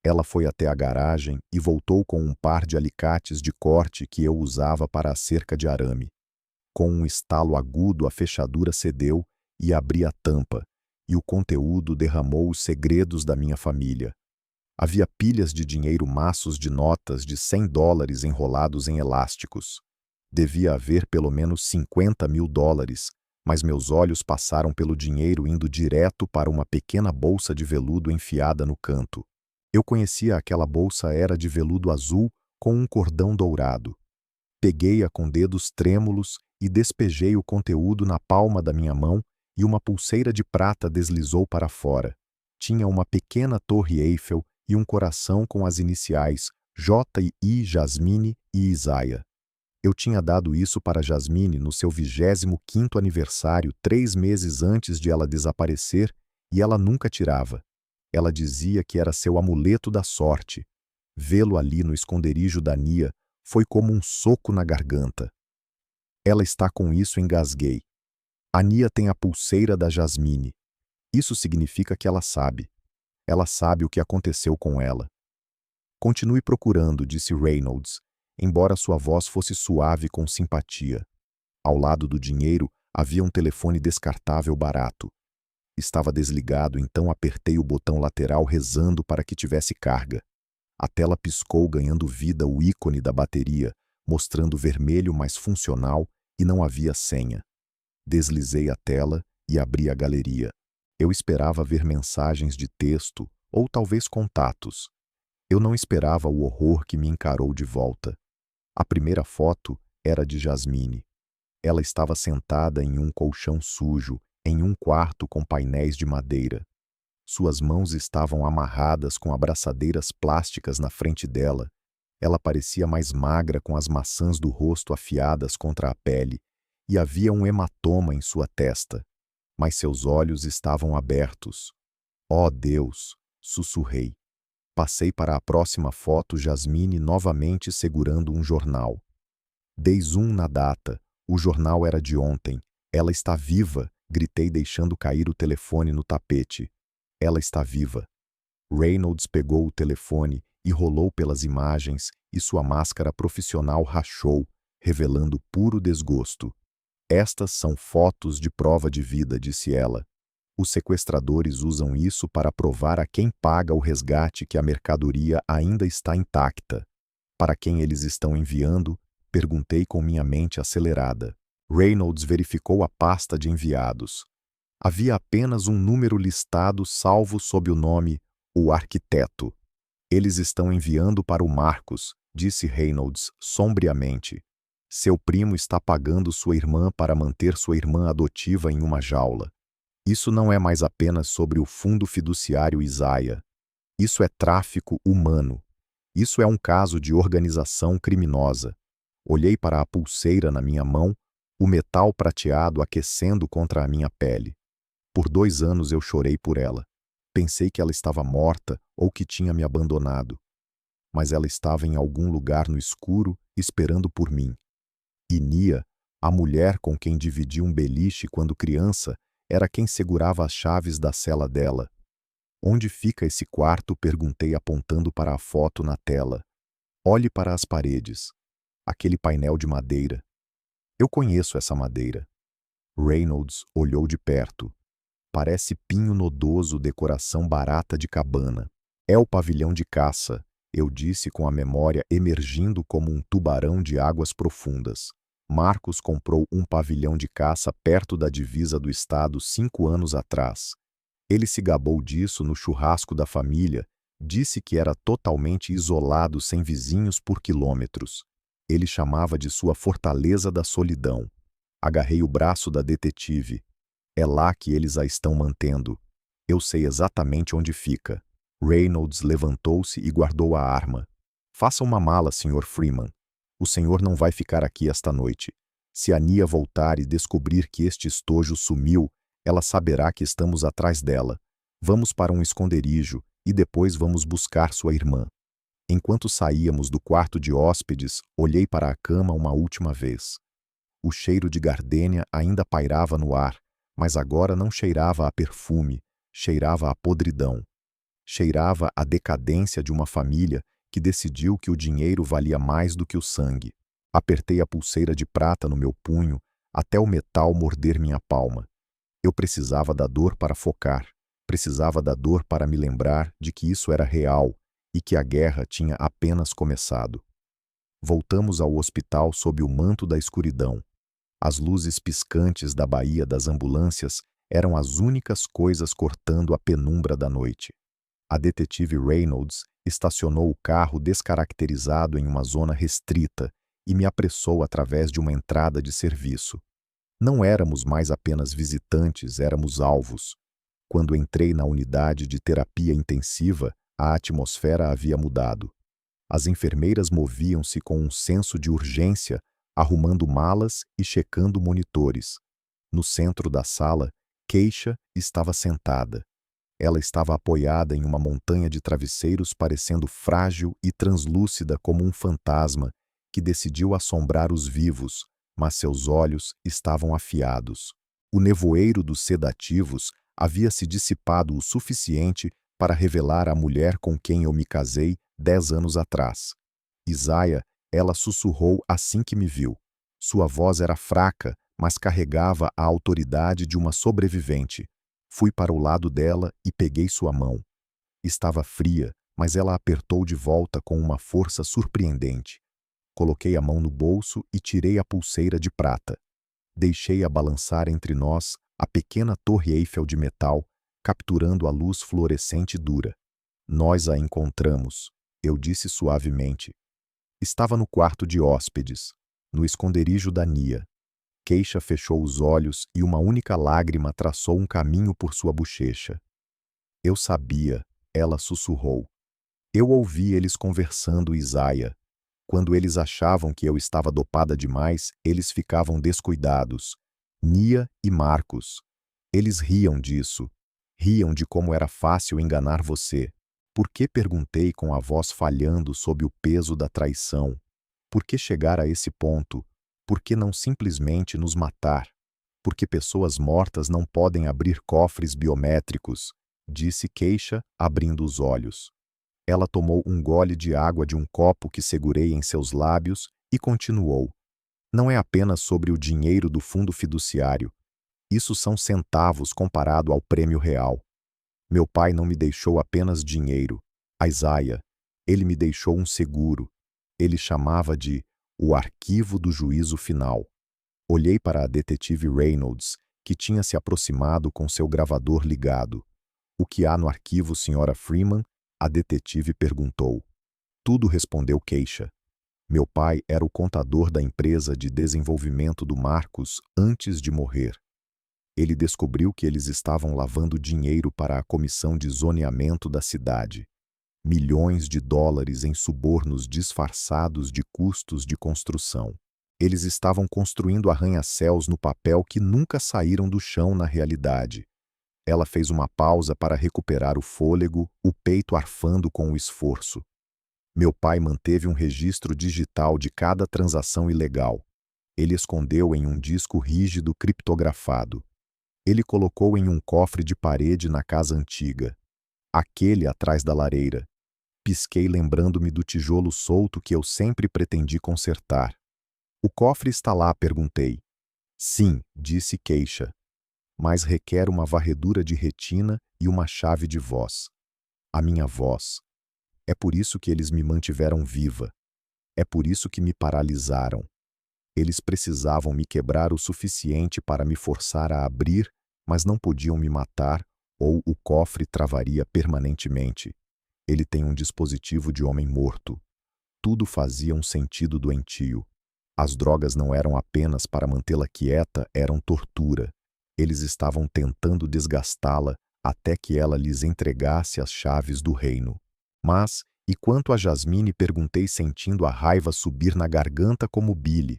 Ela foi até a garagem e voltou com um par de alicates de corte que eu usava para a cerca de arame. Com um estalo agudo, a fechadura cedeu e abri a tampa, e o conteúdo derramou os segredos da minha família. Havia pilhas de dinheiro, maços de notas de $100 enrolados em elásticos. Devia haver pelo menos $50.000, mas meus olhos passaram pelo dinheiro indo direto para uma pequena bolsa de veludo enfiada no canto. Eu conhecia aquela bolsa, era de veludo azul com um cordão dourado. Peguei-a com dedos trêmulos e despejei o conteúdo na palma da minha mão e uma pulseira de prata deslizou para fora. Tinha uma pequena torre Eiffel e um coração com as iniciais J e I, Jasmine e Isaia. Eu tinha dado isso para Jasmine no seu 25º aniversário, 3 meses antes de ela desaparecer, e ela nunca tirava. Ela dizia que era seu amuleto da sorte. Vê-lo ali no esconderijo da Nia foi como um soco na garganta. Ela está com isso, engasguei. A Nia tem a pulseira da Jasmine. Isso significa que ela sabe. Ela sabe o que aconteceu com ela. Continue procurando, disse Reynolds, embora sua voz fosse suave com simpatia. Ao lado do dinheiro havia um telefone descartável barato. Estava desligado, então apertei o botão lateral rezando para que tivesse carga. A tela piscou, ganhando vida o ícone da bateria, mostrando vermelho mais funcional, e não havia senha. Deslizei a tela e abri a galeria. Eu esperava ver mensagens de texto ou talvez contatos. Eu não esperava o horror que me encarou de volta. A primeira foto era de Jasmine. Ela estava sentada em um colchão sujo, em um quarto com painéis de madeira. Suas mãos estavam amarradas com abraçadeiras plásticas na frente dela. Ela parecia mais magra, com as maçãs do rosto afiadas contra a pele, e havia um hematoma em sua testa. Mas seus olhos estavam abertos. Oh, Deus! Sussurrei. Passei para a próxima foto, Jasmine novamente segurando um jornal. Dei zoom na data. O jornal era de ontem. Ela está viva, gritei, deixando cair o telefone no tapete. Ela está viva. Reynolds pegou o telefone e rolou pelas imagens, e sua máscara profissional rachou, revelando puro desgosto. Estas são fotos de prova de vida, disse ela. Os sequestradores usam isso para provar a quem paga o resgate que a mercadoria ainda está intacta. Para quem eles estão enviando? Perguntei com minha mente acelerada. Reynolds verificou a pasta de enviados. Havia apenas um número listado, salvo sob o nome O Arquiteto. Eles estão enviando para o Marcos, disse Reynolds sombriamente. Seu primo está pagando sua irmã para manter sua irmã adotiva em uma jaula. Isso não é mais apenas sobre o fundo fiduciário Isaiah. Isso é tráfico humano. Isso é um caso de organização criminosa. Olhei para a pulseira na minha mão, o metal prateado aquecendo contra a minha pele. Por 2 anos eu chorei por ela. Pensei que ela estava morta ou que tinha me abandonado. Mas ela estava em algum lugar no escuro, esperando por mim. E Nia, a mulher com quem dividi um beliche quando criança, era quem segurava as chaves da cela dela. Onde fica esse quarto? Perguntei, apontando para a foto na tela. Olhe para as paredes. Aquele painel de madeira. Eu conheço essa madeira. Reynolds olhou de perto. Parece pinho nodoso, decoração barata de cabana. É o pavilhão de caça, eu disse com a memória emergindo como um tubarão de águas profundas. Marcos comprou um pavilhão de caça perto da divisa do estado 5 anos atrás. Ele se gabou disso no churrasco da família, disse que era totalmente isolado, sem vizinhos por quilômetros. Ele chamava de sua fortaleza da solidão. Agarrei o braço da detetive. É lá que eles a estão mantendo. Eu sei exatamente onde fica. Reynolds levantou-se e guardou a arma. Faça uma mala, Sr. Freeman. O senhor não vai ficar aqui esta noite. Se a Nia voltar e descobrir que este estojo sumiu, ela saberá que estamos atrás dela. Vamos para um esconderijo e depois vamos buscar sua irmã. Enquanto saíamos do quarto de hóspedes, olhei para a cama uma última vez. O cheiro de gardênia ainda pairava no ar, mas agora não cheirava a perfume, cheirava a podridão. Cheirava a decadência de uma família que decidiu que o dinheiro valia mais do que o sangue. Apertei a pulseira de prata no meu punho, até o metal morder minha palma. Eu precisava da dor para focar, precisava da dor para me lembrar de que isso era real e que a guerra tinha apenas começado. Voltamos ao hospital sob o manto da escuridão. As luzes piscantes da baía das ambulâncias eram as únicas coisas cortando a penumbra da noite. A detetive Reynolds estacionou o carro descaracterizado em uma zona restrita e me apressou através de uma entrada de serviço. Não éramos mais apenas visitantes, éramos alvos. Quando entrei na unidade de terapia intensiva, a atmosfera havia mudado. As enfermeiras moviam-se com um senso de urgência, arrumando malas e checando monitores. No centro da sala, Keisha estava sentada. Ela estava apoiada em uma montanha de travesseiros, parecendo frágil e translúcida como um fantasma que decidiu assombrar os vivos, mas seus olhos estavam afiados. O nevoeiro dos sedativos havia se dissipado o suficiente para revelar a mulher com quem eu me casei 10 anos atrás. Isaiah, ela sussurrou assim que me viu. Sua voz era fraca, mas carregava a autoridade de uma sobrevivente. Fui para o lado dela e peguei sua mão. Estava fria, mas ela apertou de volta com uma força surpreendente. Coloquei a mão no bolso e tirei a pulseira de prata. Deixei-a balançar entre nós a pequena torre Eiffel de metal, capturando a luz fluorescente dura. Nós a encontramos, eu disse suavemente. Estava no quarto de hóspedes, no esconderijo da Nia. Keisha fechou os olhos e uma única lágrima traçou um caminho por sua bochecha. Eu sabia, ela sussurrou. Eu ouvi eles conversando, Isaiah. Quando eles achavam que eu estava dopada demais, eles ficavam descuidados. Nia e Marcos. Eles riam disso. Riam de como era fácil enganar você. Por que, perguntei com a voz falhando sob o peso da traição? Por que chegar a esse ponto? Por que não simplesmente nos matar? Porque pessoas mortas não podem abrir cofres biométricos, disse Keisha, abrindo os olhos. Ela tomou um gole de água de um copo que segurei em seus lábios e continuou. Não é apenas sobre o dinheiro do fundo fiduciário. Isso são centavos comparado ao prêmio real. Meu pai não me deixou apenas dinheiro. Isaiah, ele me deixou um seguro. Ele chamava de o arquivo do juízo final. Olhei para a detetive Reynolds, que tinha se aproximado com seu gravador ligado. O que há no arquivo, Sra. Freeman? A detetive perguntou. Tudo, respondeu Keisha. Meu pai era o contador da empresa de desenvolvimento do Marcos antes de morrer. Ele descobriu que eles estavam lavando dinheiro para a comissão de zoneamento da cidade. Milhões de dólares em subornos disfarçados de custos de construção. Eles estavam construindo arranha-céus no papel que nunca saíram do chão na realidade. Ela fez uma pausa para recuperar o fôlego, o peito arfando com o esforço. Meu pai manteve um registro digital de cada transação ilegal. Ele escondeu em um disco rígido criptografado. Ele colocou em um cofre de parede na casa antiga. Aquele atrás da lareira. Pisquei lembrando-me do tijolo solto que eu sempre pretendi consertar. O cofre está lá, perguntei. Sim, disse Keisha. Mas requer uma varredura de retina e uma chave de voz. A minha voz. É por isso que eles me mantiveram viva. É por isso que me paralisaram. Eles precisavam me quebrar o suficiente para me forçar a abrir, mas não podiam me matar, ou o cofre travaria permanentemente. Ele tem um dispositivo de homem morto. Tudo fazia um sentido doentio. As drogas não eram apenas para mantê-la quieta, eram tortura. Eles estavam tentando desgastá-la até que ela lhes entregasse as chaves do reino. Mas, e quanto a Jasmine, perguntei sentindo a raiva subir na garganta como bile.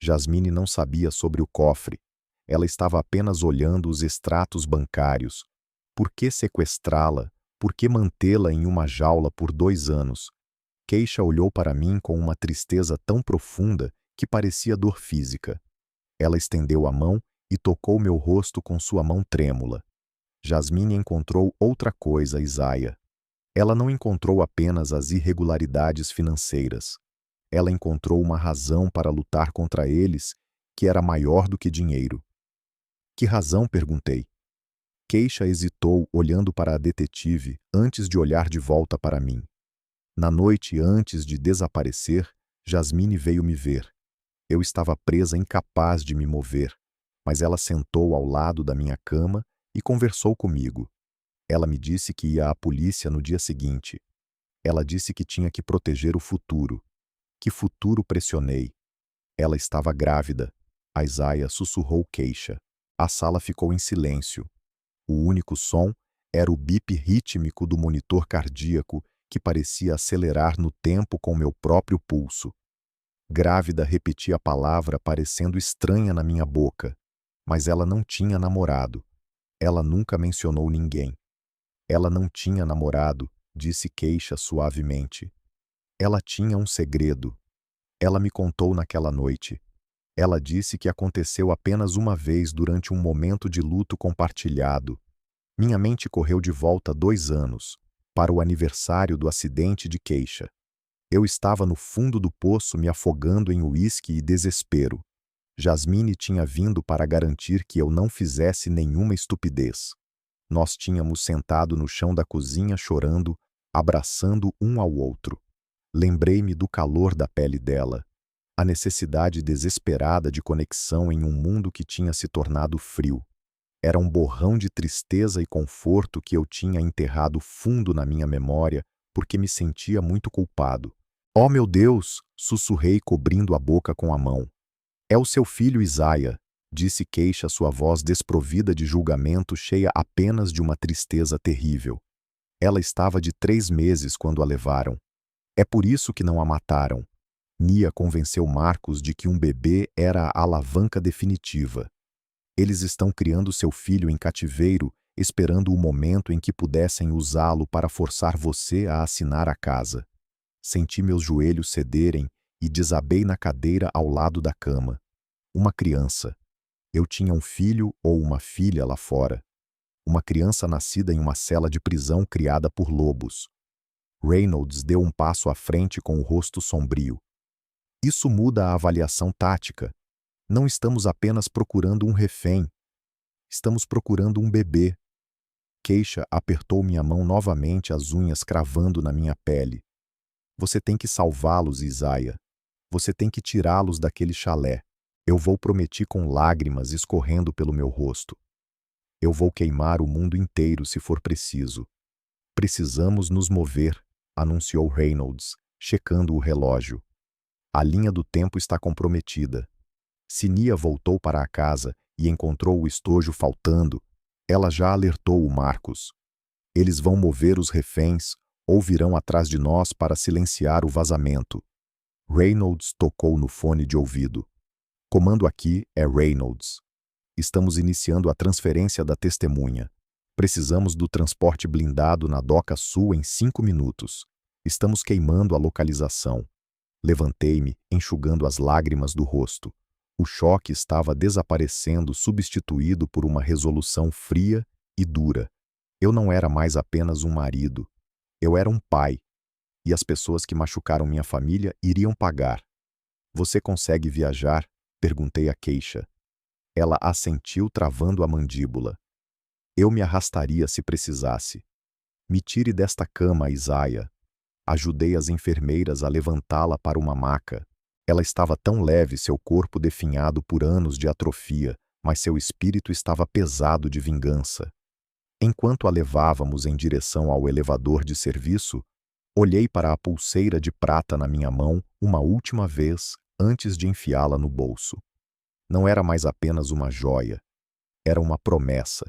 Jasmine não sabia sobre o cofre. Ela estava apenas olhando os extratos bancários. Por que sequestrá-la? Por que mantê-la em uma jaula por 2 anos? Keisha olhou para mim com uma tristeza tão profunda que parecia dor física. Ela estendeu a mão e tocou meu rosto com sua mão trêmula. Jasmine encontrou outra coisa, Isaiah. Ela não encontrou apenas as irregularidades financeiras. Ela encontrou uma razão para lutar contra eles que era maior do que dinheiro. Que razão? Perguntei. Keisha hesitou, olhando para a detetive, antes de olhar de volta para mim. Na noite antes de desaparecer, Jasmine veio me ver. Eu estava presa, incapaz de me mover, mas ela sentou ao lado da minha cama e conversou comigo. Ela me disse que ia à polícia no dia seguinte. Ela disse que tinha que proteger o futuro. Que futuro? Pressionei. Ela estava grávida. Isaiah sussurrou Keisha. A sala ficou em silêncio. O único som era o bip rítmico do monitor cardíaco que parecia acelerar no tempo com meu próprio pulso. Grávida, repeti a palavra parecendo estranha na minha boca, mas ela não tinha namorado. Ela nunca mencionou ninguém. Ela não tinha namorado, disse Keisha suavemente. Ela tinha um segredo. Ela me contou naquela noite. Ela disse que aconteceu apenas uma vez durante um momento de luto compartilhado. Minha mente correu de volta 2 anos, para o aniversário do acidente de Keisha. Eu estava no fundo do poço me afogando em uísque e desespero. Jasmine tinha vindo para garantir que eu não fizesse nenhuma estupidez. Nós tínhamos sentado no chão da cozinha chorando, abraçando um ao outro. Lembrei-me do calor da pele dela, a necessidade desesperada de conexão em um mundo que tinha se tornado frio. Era um borrão de tristeza e conforto que eu tinha enterrado fundo na minha memória porque me sentia muito culpado. Oh, meu Deus! Sussurrei cobrindo a boca com a mão. É o seu filho Isaia, disse Keisha, sua voz desprovida de julgamento, cheia apenas de uma tristeza terrível. Ela estava de 3 meses quando a levaram. É por isso que não a mataram. Nia convenceu Marcos de que um bebê era a alavanca definitiva. Eles estão criando seu filho em cativeiro, esperando o momento em que pudessem usá-lo para forçar você a assinar a casa. Senti meus joelhos cederem e desabei na cadeira ao lado da cama. Uma criança. Eu tinha um filho ou uma filha lá fora. Uma criança nascida em uma cela de prisão criada por lobos. Reynolds deu um passo à frente com o rosto sombrio. Isso muda a avaliação tática. Não estamos apenas procurando um refém. Estamos procurando um bebê. Keisha apertou minha mão novamente, as unhas cravando na minha pele. Você tem que salvá-los, Isaia. Você tem que tirá-los daquele chalé. Eu vou, prometi com lágrimas escorrendo pelo meu rosto. Eu vou queimar o mundo inteiro se for preciso. Precisamos nos mover, anunciou Reynolds, checando o relógio. A linha do tempo está comprometida. Se Nia voltou para a casa e encontrou o estojo faltando, ela já alertou o Marcos. Eles vão mover os reféns ou virão atrás de nós para silenciar o vazamento. Reynolds tocou no fone de ouvido. Comando aqui é Reynolds. Estamos iniciando a transferência da testemunha. Precisamos do transporte blindado na doca sul em 5 minutos. Estamos queimando a localização. Levantei-me, enxugando as lágrimas do rosto. O choque estava desaparecendo, substituído por uma resolução fria e dura. Eu não era mais apenas um marido. Eu era um pai. E as pessoas que machucaram minha família iriam pagar. Você consegue viajar? Perguntei a Keisha. Ela assentiu, travando a mandíbula. Eu me arrastaria se precisasse. Me tire desta cama, Isaia. Ajudei as enfermeiras a levantá-la para uma maca. Ela estava tão leve, seu corpo definhado por anos de atrofia, mas seu espírito estava pesado de vingança. Enquanto a levávamos em direção ao elevador de serviço, olhei para a pulseira de prata na minha mão uma última vez antes de enfiá-la no bolso. Não era mais apenas uma joia, era uma promessa.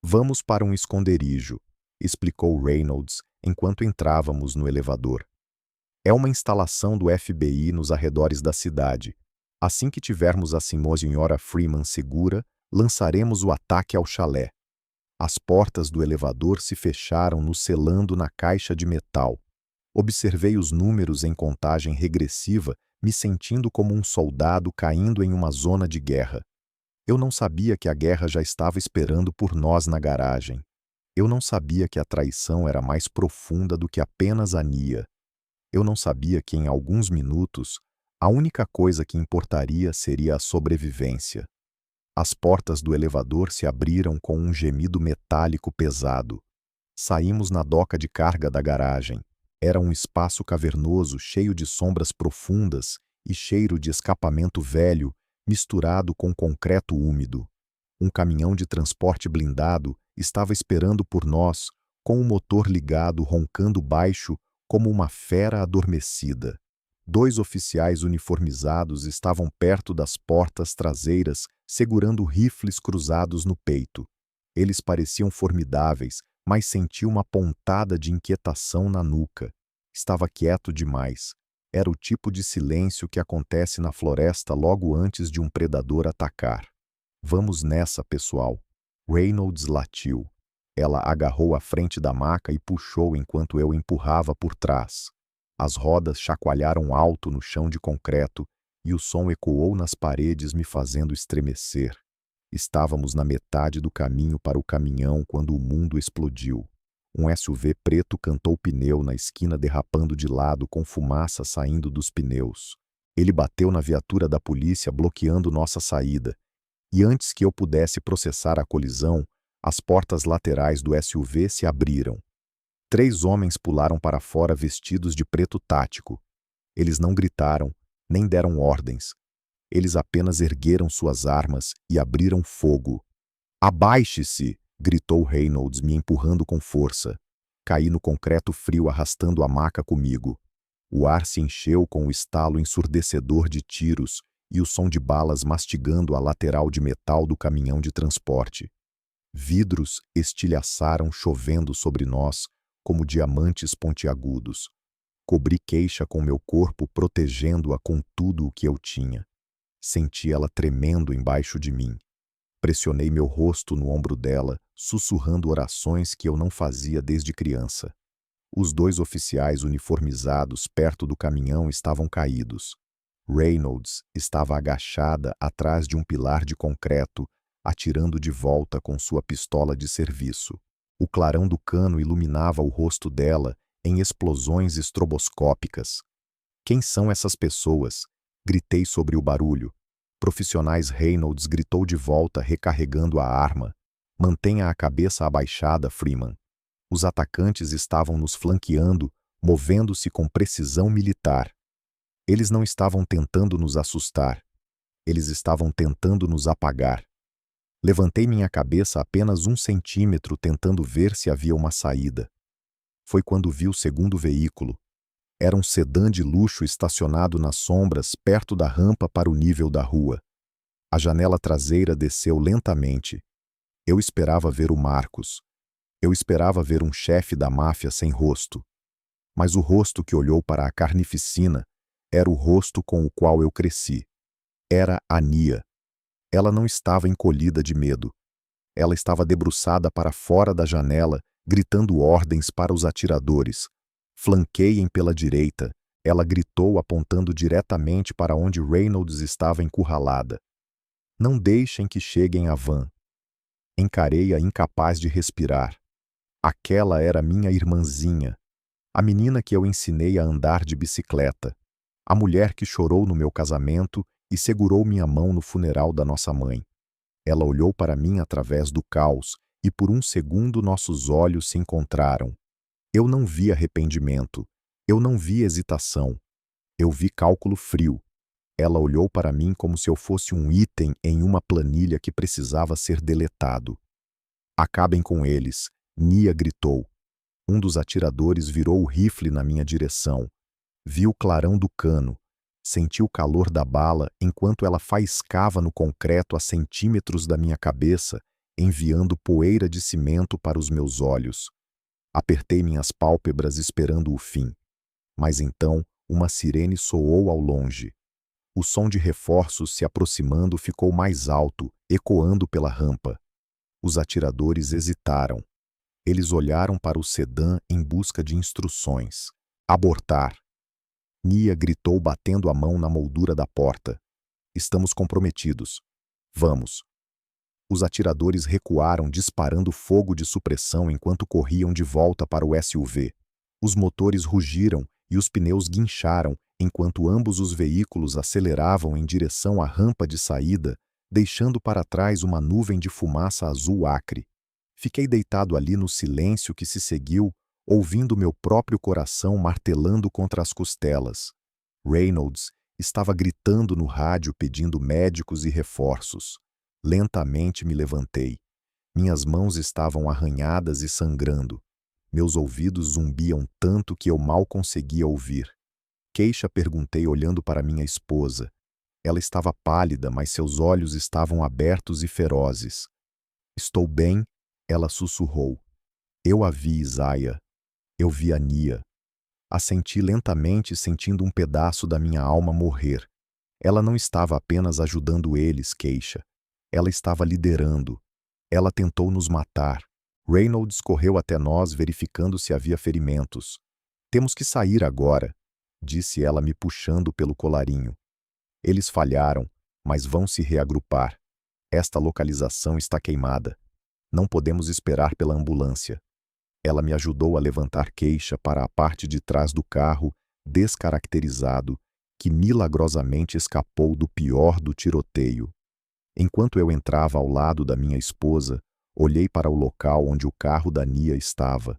Vamos para um esconderijo, explicou Reynolds enquanto entrávamos no elevador. É uma instalação do FBI nos arredores da cidade. Assim que tivermos a Senhora Freeman segura, lançaremos o ataque ao chalé. As portas do elevador se fecharam, nos selando na caixa de metal. Observei os números em contagem regressiva, me sentindo como um soldado caindo em uma zona de guerra. Eu não sabia que a guerra já estava esperando por nós na garagem. Eu não sabia que a traição era mais profunda do que apenas a Nia. Eu não sabia que em alguns minutos, a única coisa que importaria seria a sobrevivência. As portas do elevador se abriram com um gemido metálico pesado. Saímos na doca de carga da garagem. Era um espaço cavernoso, cheio de sombras profundas e cheiro de escapamento velho, misturado com concreto úmido. Um caminhão de transporte blindado estava esperando por nós, com o motor ligado, roncando baixo como uma fera adormecida. 2 oficiais uniformizados estavam perto das portas traseiras, segurando rifles cruzados no peito. Eles pareciam formidáveis, mas senti uma pontada de inquietação na nuca. Estava quieto demais. Era o tipo de silêncio que acontece na floresta logo antes de um predador atacar. Vamos nessa, pessoal. Reynolds latiu. Ela agarrou a frente da maca e puxou enquanto eu empurrava por trás. As rodas chacoalharam alto no chão de concreto e o som ecoou nas paredes, me fazendo estremecer. Estávamos na metade do caminho para o caminhão quando o mundo explodiu. Um SUV preto cantou pneu na esquina, derrapando de lado com fumaça saindo dos pneus. Ele bateu na viatura da polícia, bloqueando nossa saída. E antes que eu pudesse processar a colisão, as portas laterais do SUV se abriram. 3 homens pularam para fora vestidos de preto tático. Eles não gritaram, nem deram ordens. Eles apenas ergueram suas armas e abriram fogo. "Abaixe-se!" gritou Reynolds, me empurrando com força. Caí no concreto frio, arrastando a maca comigo. O ar se encheu com o estalo ensurdecedor de tiros e o som de balas mastigando a lateral de metal do caminhão de transporte. Vidros estilhaçaram chovendo sobre nós como diamantes pontiagudos. Cobri Keisha com meu corpo, protegendo-a com tudo o que eu tinha. Senti ela tremendo embaixo de mim. Pressionei meu rosto no ombro dela, sussurrando orações que eu não fazia desde criança. Os 2 oficiais uniformizados perto do caminhão estavam caídos. Reynolds estava agachada atrás de um pilar de concreto, atirando de volta com sua pistola de serviço. O clarão do cano iluminava o rosto dela em explosões estroboscópicas. "Quem são essas pessoas?" Gritei sobre o barulho. "Profissionais", Reynolds gritou de volta, recarregando a arma. "Mantenha a cabeça abaixada, Freeman." Os atacantes estavam nos flanqueando, movendo-se com precisão militar. Eles não estavam tentando nos assustar. Eles estavam tentando nos apagar. Levantei minha cabeça apenas 1 centímetro, tentando ver se havia uma saída. Foi quando vi o segundo veículo. Era um sedã de luxo estacionado nas sombras, perto da rampa para o nível da rua. A janela traseira desceu lentamente. Eu esperava ver o Marcos. Eu esperava ver um chefe da máfia sem rosto. Mas o rosto que olhou para a carnificina era o rosto com o qual eu cresci. Era a Nia. Ela não estava encolhida de medo. Ela estava debruçada para fora da janela, gritando ordens para os atiradores. "Flanqueiem pela direita", ela gritou, apontando diretamente para onde Reynolds estava encurralada. "Não deixem que cheguem à van." Encarei-a, incapaz de respirar. Aquela era minha irmãzinha, a menina que eu ensinei a andar de bicicleta, a mulher que chorou no meu casamento e segurou minha mão no funeral da nossa mãe. Ela olhou para mim através do caos e por um segundo nossos olhos se encontraram. Eu não vi arrependimento, eu não vi hesitação, eu vi cálculo frio. Ela olhou para mim como se eu fosse um item em uma planilha que precisava ser deletado. "Acabem com eles", Nia gritou. Um dos atiradores virou o rifle na minha direção. Vi o clarão do cano. Senti o calor da bala enquanto ela faiscava no concreto a centímetros da minha cabeça, enviando poeira de cimento para os meus olhos. Apertei minhas pálpebras esperando o fim. Mas então, uma sirene soou ao longe. O som de reforços se aproximando ficou mais alto, ecoando pela rampa. Os atiradores hesitaram. Eles olharam para o sedã em busca de instruções. "Abortar." Nia gritou, batendo a mão na moldura da porta. "Estamos comprometidos. Vamos." Os atiradores recuaram, disparando fogo de supressão enquanto corriam de volta para o SUV. Os motores rugiram e os pneus guincharam enquanto ambos os veículos aceleravam em direção à rampa de saída, deixando para trás uma nuvem de fumaça azul acre. Fiquei deitado ali no silêncio que se seguiu, ouvindo meu próprio coração martelando contra as costelas. Reynolds estava gritando no rádio pedindo médicos e reforços. Lentamente me levantei. Minhas mãos estavam arranhadas e sangrando. Meus ouvidos zumbiam tanto que eu mal conseguia ouvir. "Keisha?", perguntei olhando para minha esposa. Ela estava pálida, mas seus olhos estavam abertos e ferozes. "Estou bem", ela sussurrou. Eu a vi, Isaiah. Eu vi a Nia. Assenti lentamente, sentindo um pedaço da minha alma morrer. Ela não estava apenas ajudando eles, Keisha. Ela estava liderando. Ela tentou nos matar. Reynolds correu até nós, verificando se havia ferimentos. Temos que sair agora, disse ela, me puxando pelo colarinho. Eles falharam, mas vão se reagrupar. Esta localização está queimada. Não podemos esperar pela ambulância. Ela me ajudou a levantar Keisha para a parte de trás do carro, descaracterizado, que milagrosamente escapou do pior do tiroteio. Enquanto eu entrava ao lado da minha esposa, olhei para o local onde o carro da Nia estava.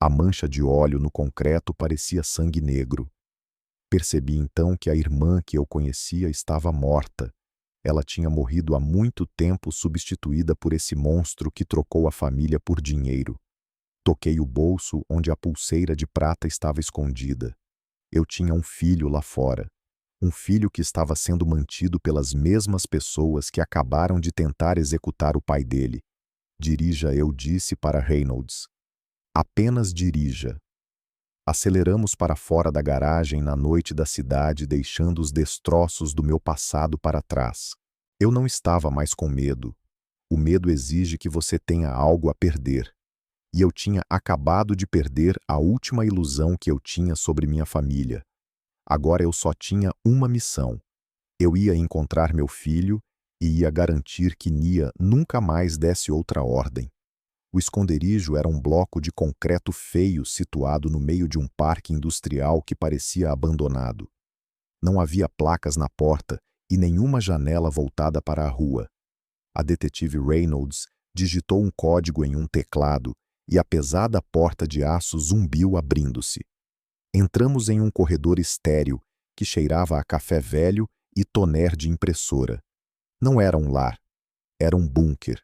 A mancha de óleo no concreto parecia sangue negro. Percebi então que a irmã que eu conhecia estava morta. Ela tinha morrido há muito tempo, substituída por esse monstro que trocou a família por dinheiro. Toquei o bolso onde a pulseira de prata estava escondida. Eu tinha um filho lá fora. Um filho que estava sendo mantido pelas mesmas pessoas que acabaram de tentar executar o pai dele. Dirija, eu disse para Reynolds. Apenas dirija. Aceleramos para fora da garagem na noite da cidade, deixando os destroços do meu passado para trás. Eu não estava mais com medo. O medo exige que você tenha algo a perder. E eu tinha acabado de perder a última ilusão que eu tinha sobre minha família. Agora eu só tinha uma missão. Eu ia encontrar meu filho e ia garantir que Nia nunca mais desse outra ordem. O esconderijo era um bloco de concreto feio situado no meio de um parque industrial que parecia abandonado. Não havia placas na porta e nenhuma janela voltada para a rua. A detetive Reynolds digitou um código em um teclado e a pesada porta de aço zumbiu abrindo-se. Entramos em um corredor estéril que cheirava a café velho e toner de impressora. Não era um lar, era um bunker.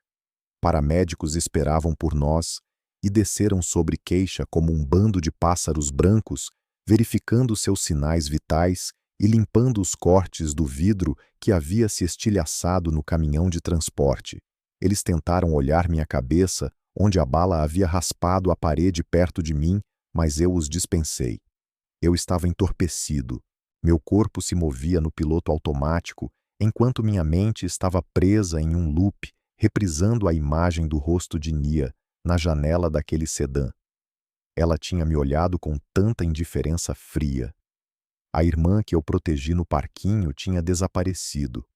Paramédicos esperavam por nós e desceram sobre Keisha como um bando de pássaros brancos, verificando seus sinais vitais e limpando os cortes do vidro que havia se estilhaçado no caminhão de transporte. Eles tentaram olhar minha cabeça, onde a bala havia raspado a parede perto de mim, mas eu os dispensei. Eu estava entorpecido. Meu corpo se movia no piloto automático, enquanto minha mente estava presa em um loop, reprisando a imagem do rosto de Nia na janela daquele sedã. Ela tinha me olhado com tanta indiferença fria. A irmã que eu protegi no parquinho tinha desaparecido.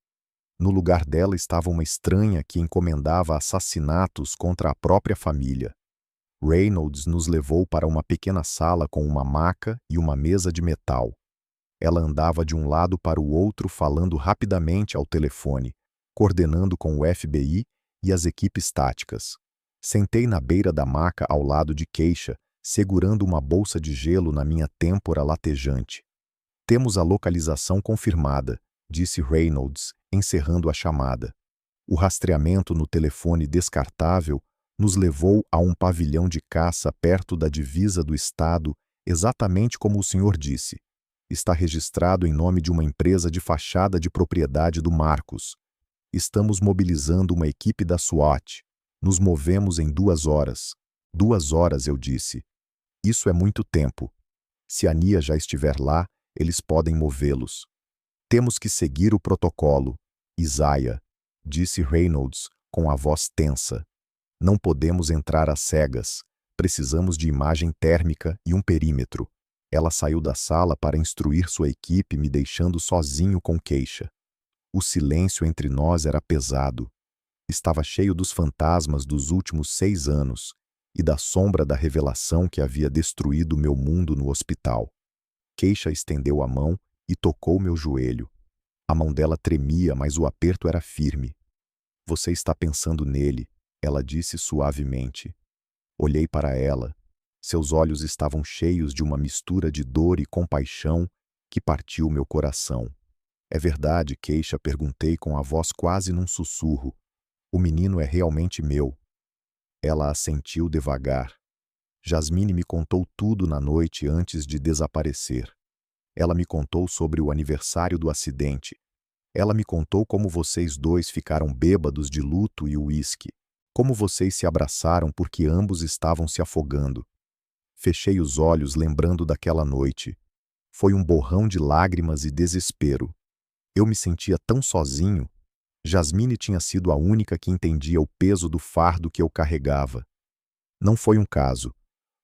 No lugar dela estava uma estranha que encomendava assassinatos contra a própria família. Reynolds nos levou para uma pequena sala com uma maca e uma mesa de metal. Ela andava de um lado para o outro falando rapidamente ao telefone, coordenando com o FBI e as equipes táticas. Sentei na beira da maca ao lado de Keisha, segurando uma bolsa de gelo na minha têmpora latejante. Temos a localização confirmada, disse Reynolds, encerrando a chamada. O rastreamento no telefone descartável nos levou a um pavilhão de caça perto da divisa do estado, exatamente como o senhor disse. Está registrado em nome de uma empresa de fachada de propriedade do Marcos. Estamos mobilizando uma equipe da SWAT. Nos movemos em 2 horas. 2 horas, eu disse. Isso é muito tempo. Se a Nia já estiver lá, eles podem movê-los. Temos que seguir o protocolo. Isaiah, disse Reynolds, com a voz tensa. Não podemos entrar às cegas. Precisamos de imagem térmica e um perímetro. Ela saiu da sala para instruir sua equipe, me deixando sozinho com Keisha. O silêncio entre nós era pesado. Estava cheio dos fantasmas dos últimos 6 anos e da sombra da revelação que havia destruído meu mundo no hospital. Keisha estendeu a mão e tocou meu joelho. A mão dela tremia, mas o aperto era firme. Você está pensando nele, ela disse suavemente. Olhei para ela. Seus olhos estavam cheios de uma mistura de dor e compaixão que partiu meu coração. É verdade, Keisha, perguntei com a voz quase num sussurro. O menino é realmente meu. Ela assentiu devagar. Jasmine me contou tudo na noite antes de desaparecer. Ela me contou sobre o aniversário do acidente. Ela me contou como vocês dois ficaram bêbados de luto e uísque. Como vocês se abraçaram porque ambos estavam se afogando. Fechei os olhos lembrando daquela noite. Foi um borrão de lágrimas e desespero. Eu me sentia tão sozinho. Jasmine tinha sido a única que entendia o peso do fardo que eu carregava. Não foi um caso.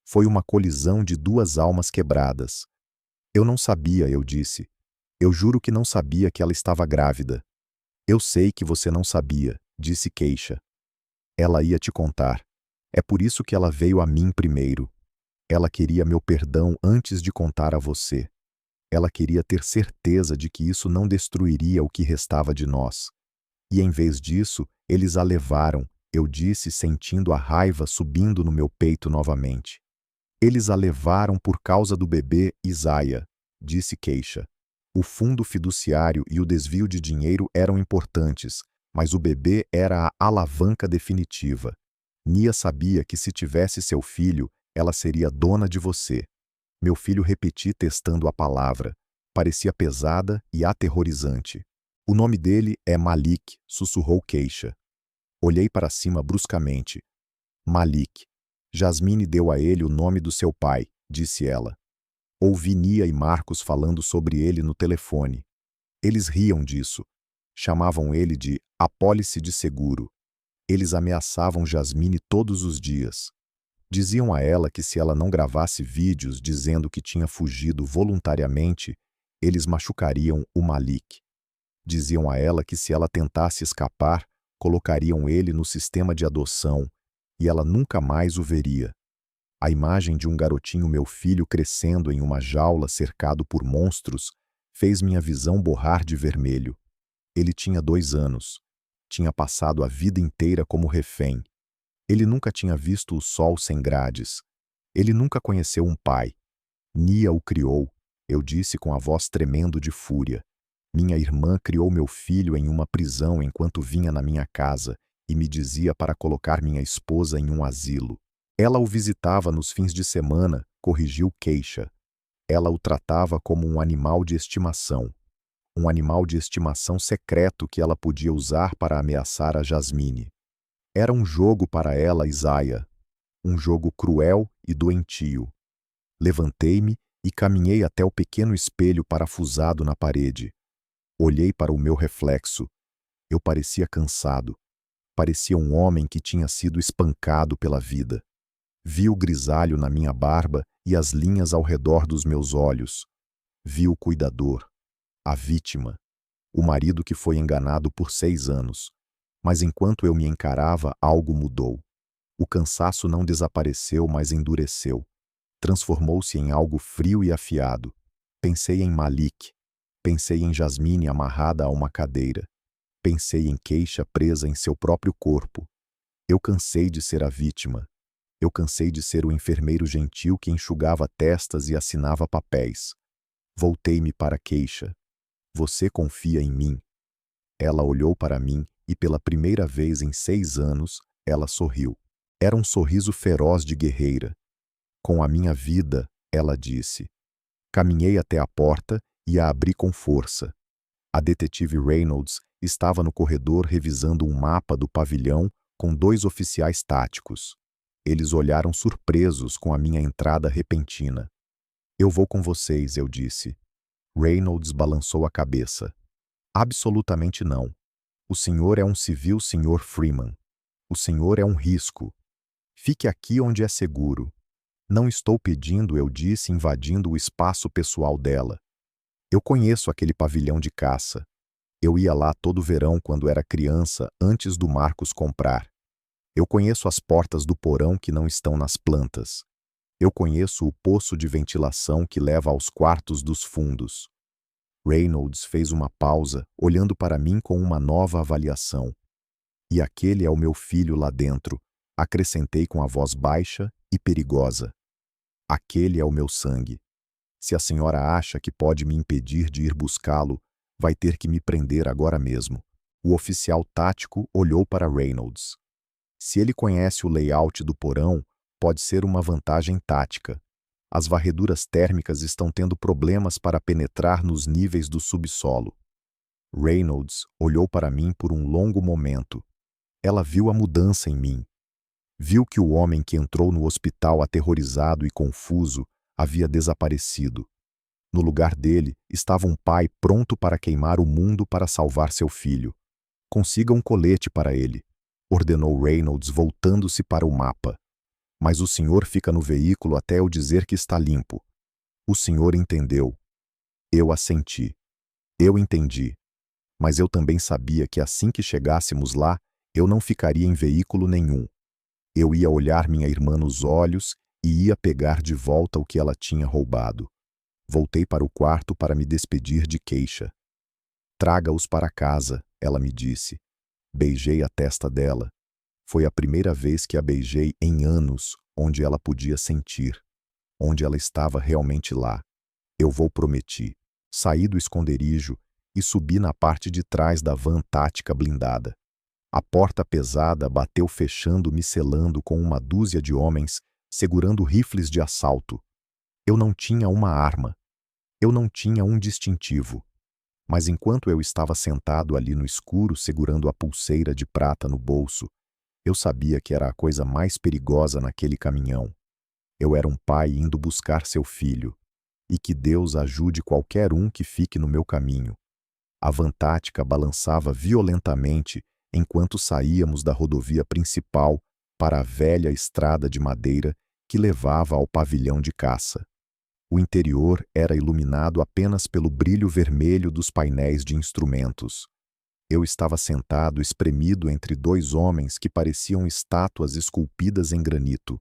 Foi uma colisão de duas almas quebradas. Eu não sabia, eu disse. Eu juro que não sabia que ela estava grávida. Eu sei que você não sabia, disse Keisha. Ela ia te contar. É por isso que ela veio a mim primeiro. Ela queria meu perdão antes de contar a você. Ela queria ter certeza de que isso não destruiria o que restava de nós. E em vez disso, eles a levaram, eu disse, sentindo a raiva subindo no meu peito novamente. Eles a levaram por causa do bebê Isaiah, disse Keisha. O fundo fiduciário e o desvio de dinheiro eram importantes, mas o bebê era a alavanca definitiva. Nia sabia que se tivesse seu filho, ela seria dona de você. Meu filho repetiu testando a palavra. Parecia pesada e aterrorizante. O nome dele é Malik, sussurrou Keisha. Olhei para cima bruscamente. Malik. Jasmine deu a ele o nome do seu pai, disse ela. Ouvi Nia e Marcos falando sobre ele no telefone. Eles riam disso. Chamavam ele de apólice de seguro. Eles ameaçavam Jasmine todos os dias. Diziam a ela que se ela não gravasse vídeos dizendo que tinha fugido voluntariamente, eles machucariam o Malik. Diziam a ela que se ela tentasse escapar, colocariam ele no sistema de adoção e ela nunca mais o veria. A imagem de um garotinho, meu filho, crescendo em uma jaula cercado por monstros, fez minha visão borrar de vermelho. Ele tinha 2 anos. Tinha passado a vida inteira como refém. Ele nunca tinha visto o sol sem grades. Ele nunca conheceu um pai. Nia o criou, eu disse com a voz tremendo de fúria. Minha irmã criou meu filho em uma prisão enquanto vinha na minha casa e me dizia para colocar minha esposa em um asilo. Ela o visitava nos fins de semana, corrigiu Keisha. Ela o tratava como um animal de estimação. Um animal de estimação secreto que ela podia usar para ameaçar a Jasmine. Era um jogo para ela, Isaiah. Um jogo cruel e doentio. Levantei-me e caminhei até o pequeno espelho parafusado na parede. Olhei para o meu reflexo. Eu parecia cansado. Parecia um homem que tinha sido espancado pela vida. Vi o grisalho na minha barba e as linhas ao redor dos meus olhos. Vi o cuidador, a vítima, o marido que foi enganado por 6 anos. Mas enquanto eu me encarava, algo mudou. O cansaço não desapareceu, mas endureceu. Transformou-se em algo frio e afiado. Pensei em Malik. Pensei em Jasmine amarrada a uma cadeira. Pensei em Keisha presa em seu próprio corpo. Eu cansei de ser a vítima. Eu cansei de ser o enfermeiro gentil que enxugava testas e assinava papéis. Voltei-me para Keisha. Você confia em mim? Ela olhou para mim e pela primeira vez em 6 anos, ela sorriu. Era um sorriso feroz de guerreira. Com a minha vida, ela disse. Caminhei até a porta e a abri com força. A detetive Reynolds estava no corredor revisando um mapa do pavilhão com 2 oficiais táticos. Eles olharam surpresos com a minha entrada repentina. Eu vou com vocês, eu disse. Reynolds balançou a cabeça. Absolutamente não. O senhor é um civil, Sr. Freeman. O senhor é um risco. Fique aqui onde é seguro. Não estou pedindo, eu disse, invadindo o espaço pessoal dela. Eu conheço aquele pavilhão de caça. Eu ia lá todo verão quando era criança, antes do Marcos comprar. Eu conheço as portas do porão que não estão nas plantas. Eu conheço o poço de ventilação que leva aos quartos dos fundos. Reynolds fez uma pausa, olhando para mim com uma nova avaliação. E aquele é o meu filho lá dentro, acrescentei com a voz baixa e perigosa. Aquele é o meu sangue. Se a senhora acha que pode me impedir de ir buscá-lo, vai ter que me prender agora mesmo. O oficial tático olhou para Reynolds. Se ele conhece o layout do porão, pode ser uma vantagem tática. As varreduras térmicas estão tendo problemas para penetrar nos níveis do subsolo. Reynolds olhou para mim por um longo momento. Ela viu a mudança em mim. Viu que o homem que entrou no hospital aterrorizado e confuso havia desaparecido. No lugar dele estava um pai pronto para queimar o mundo para salvar seu filho. Consiga um colete para ele, ordenou Reynolds, voltando-se para o mapa. Mas o senhor fica no veículo até eu dizer que está limpo. O senhor entendeu. Eu assenti. Eu entendi. Mas eu também sabia que assim que chegássemos lá, eu não ficaria em veículo nenhum. Eu ia olhar minha irmã nos olhos e ia pegar de volta o que ela tinha roubado. Voltei para o quarto para me despedir de Keisha. Traga-os para casa, ela me disse. Beijei a testa dela. Foi a primeira vez que a beijei em anos, onde ela podia sentir, onde ela estava realmente lá. Eu vou, prometi. Saí do esconderijo e subi na parte de trás da van tática blindada. A porta pesada bateu fechando, me selando com uma dúzia de homens segurando rifles de assalto. Eu não tinha uma arma. Eu não tinha um distintivo. Mas enquanto eu estava sentado ali no escuro segurando a pulseira de prata no bolso, eu sabia que era a coisa mais perigosa naquele caminhão. Eu era um pai indo buscar seu filho. E que Deus ajude qualquer um que fique no meu caminho. A van tática balançava violentamente enquanto saíamos da rodovia principal para a velha estrada de madeira que levava ao pavilhão de caça. O interior era iluminado apenas pelo brilho vermelho dos painéis de instrumentos. Eu estava sentado espremido entre dois homens que pareciam estátuas esculpidas em granito.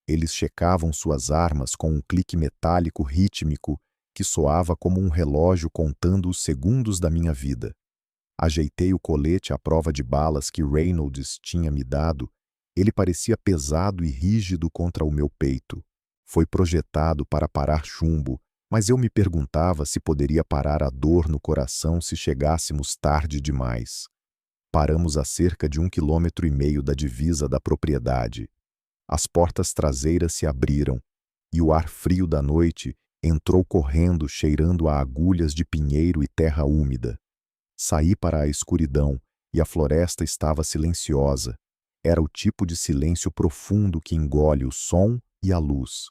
Eles checavam suas armas com um clique metálico rítmico que soava como um relógio contando os segundos da minha vida. Ajeitei o colete à prova de balas que Reynolds tinha me dado. Ele parecia pesado e rígido contra o meu peito. Foi projetado para parar chumbo, mas eu me perguntava se poderia parar a dor no coração se chegássemos tarde demais. Paramos a cerca de 1,5 km da divisa da propriedade. As portas traseiras se abriram, e o ar frio da noite entrou correndo, cheirando a agulhas de pinheiro e terra úmida. Saí para a escuridão, e a floresta estava silenciosa. Era o tipo de silêncio profundo que engole o som e a luz.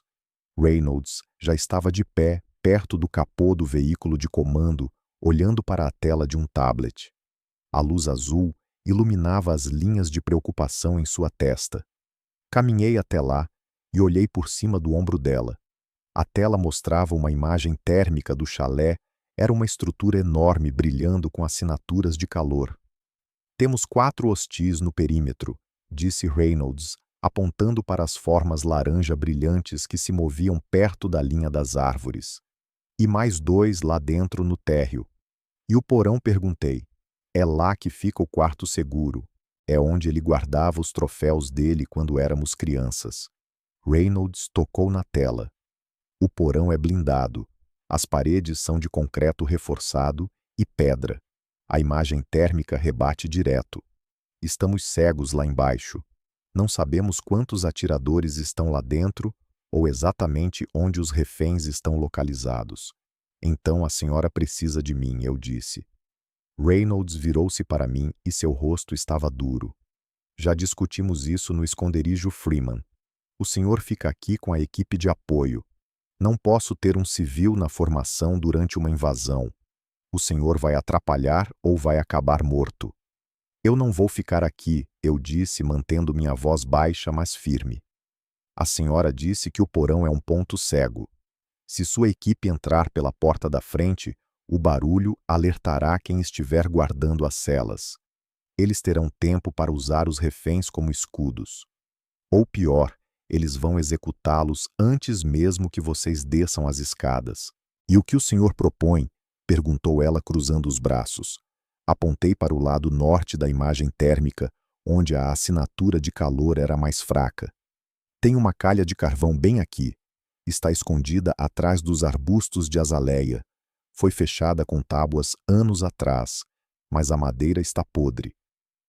Reynolds já estava de pé, perto do capô do veículo de comando, olhando para a tela de um tablet. A luz azul iluminava as linhas de preocupação em sua testa. Caminhei até lá e olhei por cima do ombro dela. A tela mostrava uma imagem térmica do chalé. Era uma estrutura enorme brilhando com assinaturas de calor. Temos 4 hostis no perímetro, disse Reynolds, apontando para as formas laranja brilhantes que se moviam perto da linha das árvores. E mais 2 lá dentro no térreo. E o porão, perguntei. É lá que fica o quarto seguro. É onde ele guardava os troféus dele quando éramos crianças. Reynolds tocou na tela. O porão é blindado. As paredes são de concreto reforçado e pedra. A imagem térmica rebate direto. Estamos cegos lá embaixo. Não sabemos quantos atiradores estão lá dentro ou exatamente onde os reféns estão localizados. Então a senhora precisa de mim, eu disse. Reynolds virou-se para mim e seu rosto estava duro. Já discutimos isso no esconderijo Freeman. O senhor fica aqui com a equipe de apoio. Não posso ter um civil na formação durante uma invasão. O senhor vai atrapalhar ou vai acabar morto. Eu não vou ficar aqui, eu disse, mantendo minha voz baixa, mas firme. A senhora disse que o porão é um ponto cego. Se sua equipe entrar pela porta da frente, o barulho alertará quem estiver guardando as celas. Eles terão tempo para usar os reféns como escudos. Ou pior, eles vão executá-los antes mesmo que vocês desçam as escadas. E o que o senhor propõe? Perguntou ela cruzando os braços. Apontei para o lado norte da imagem térmica, onde a assinatura de calor era mais fraca. Tem uma calha de carvão bem aqui. Está escondida atrás dos arbustos de azaleia. Foi fechada com tábuas anos atrás, mas a madeira está podre.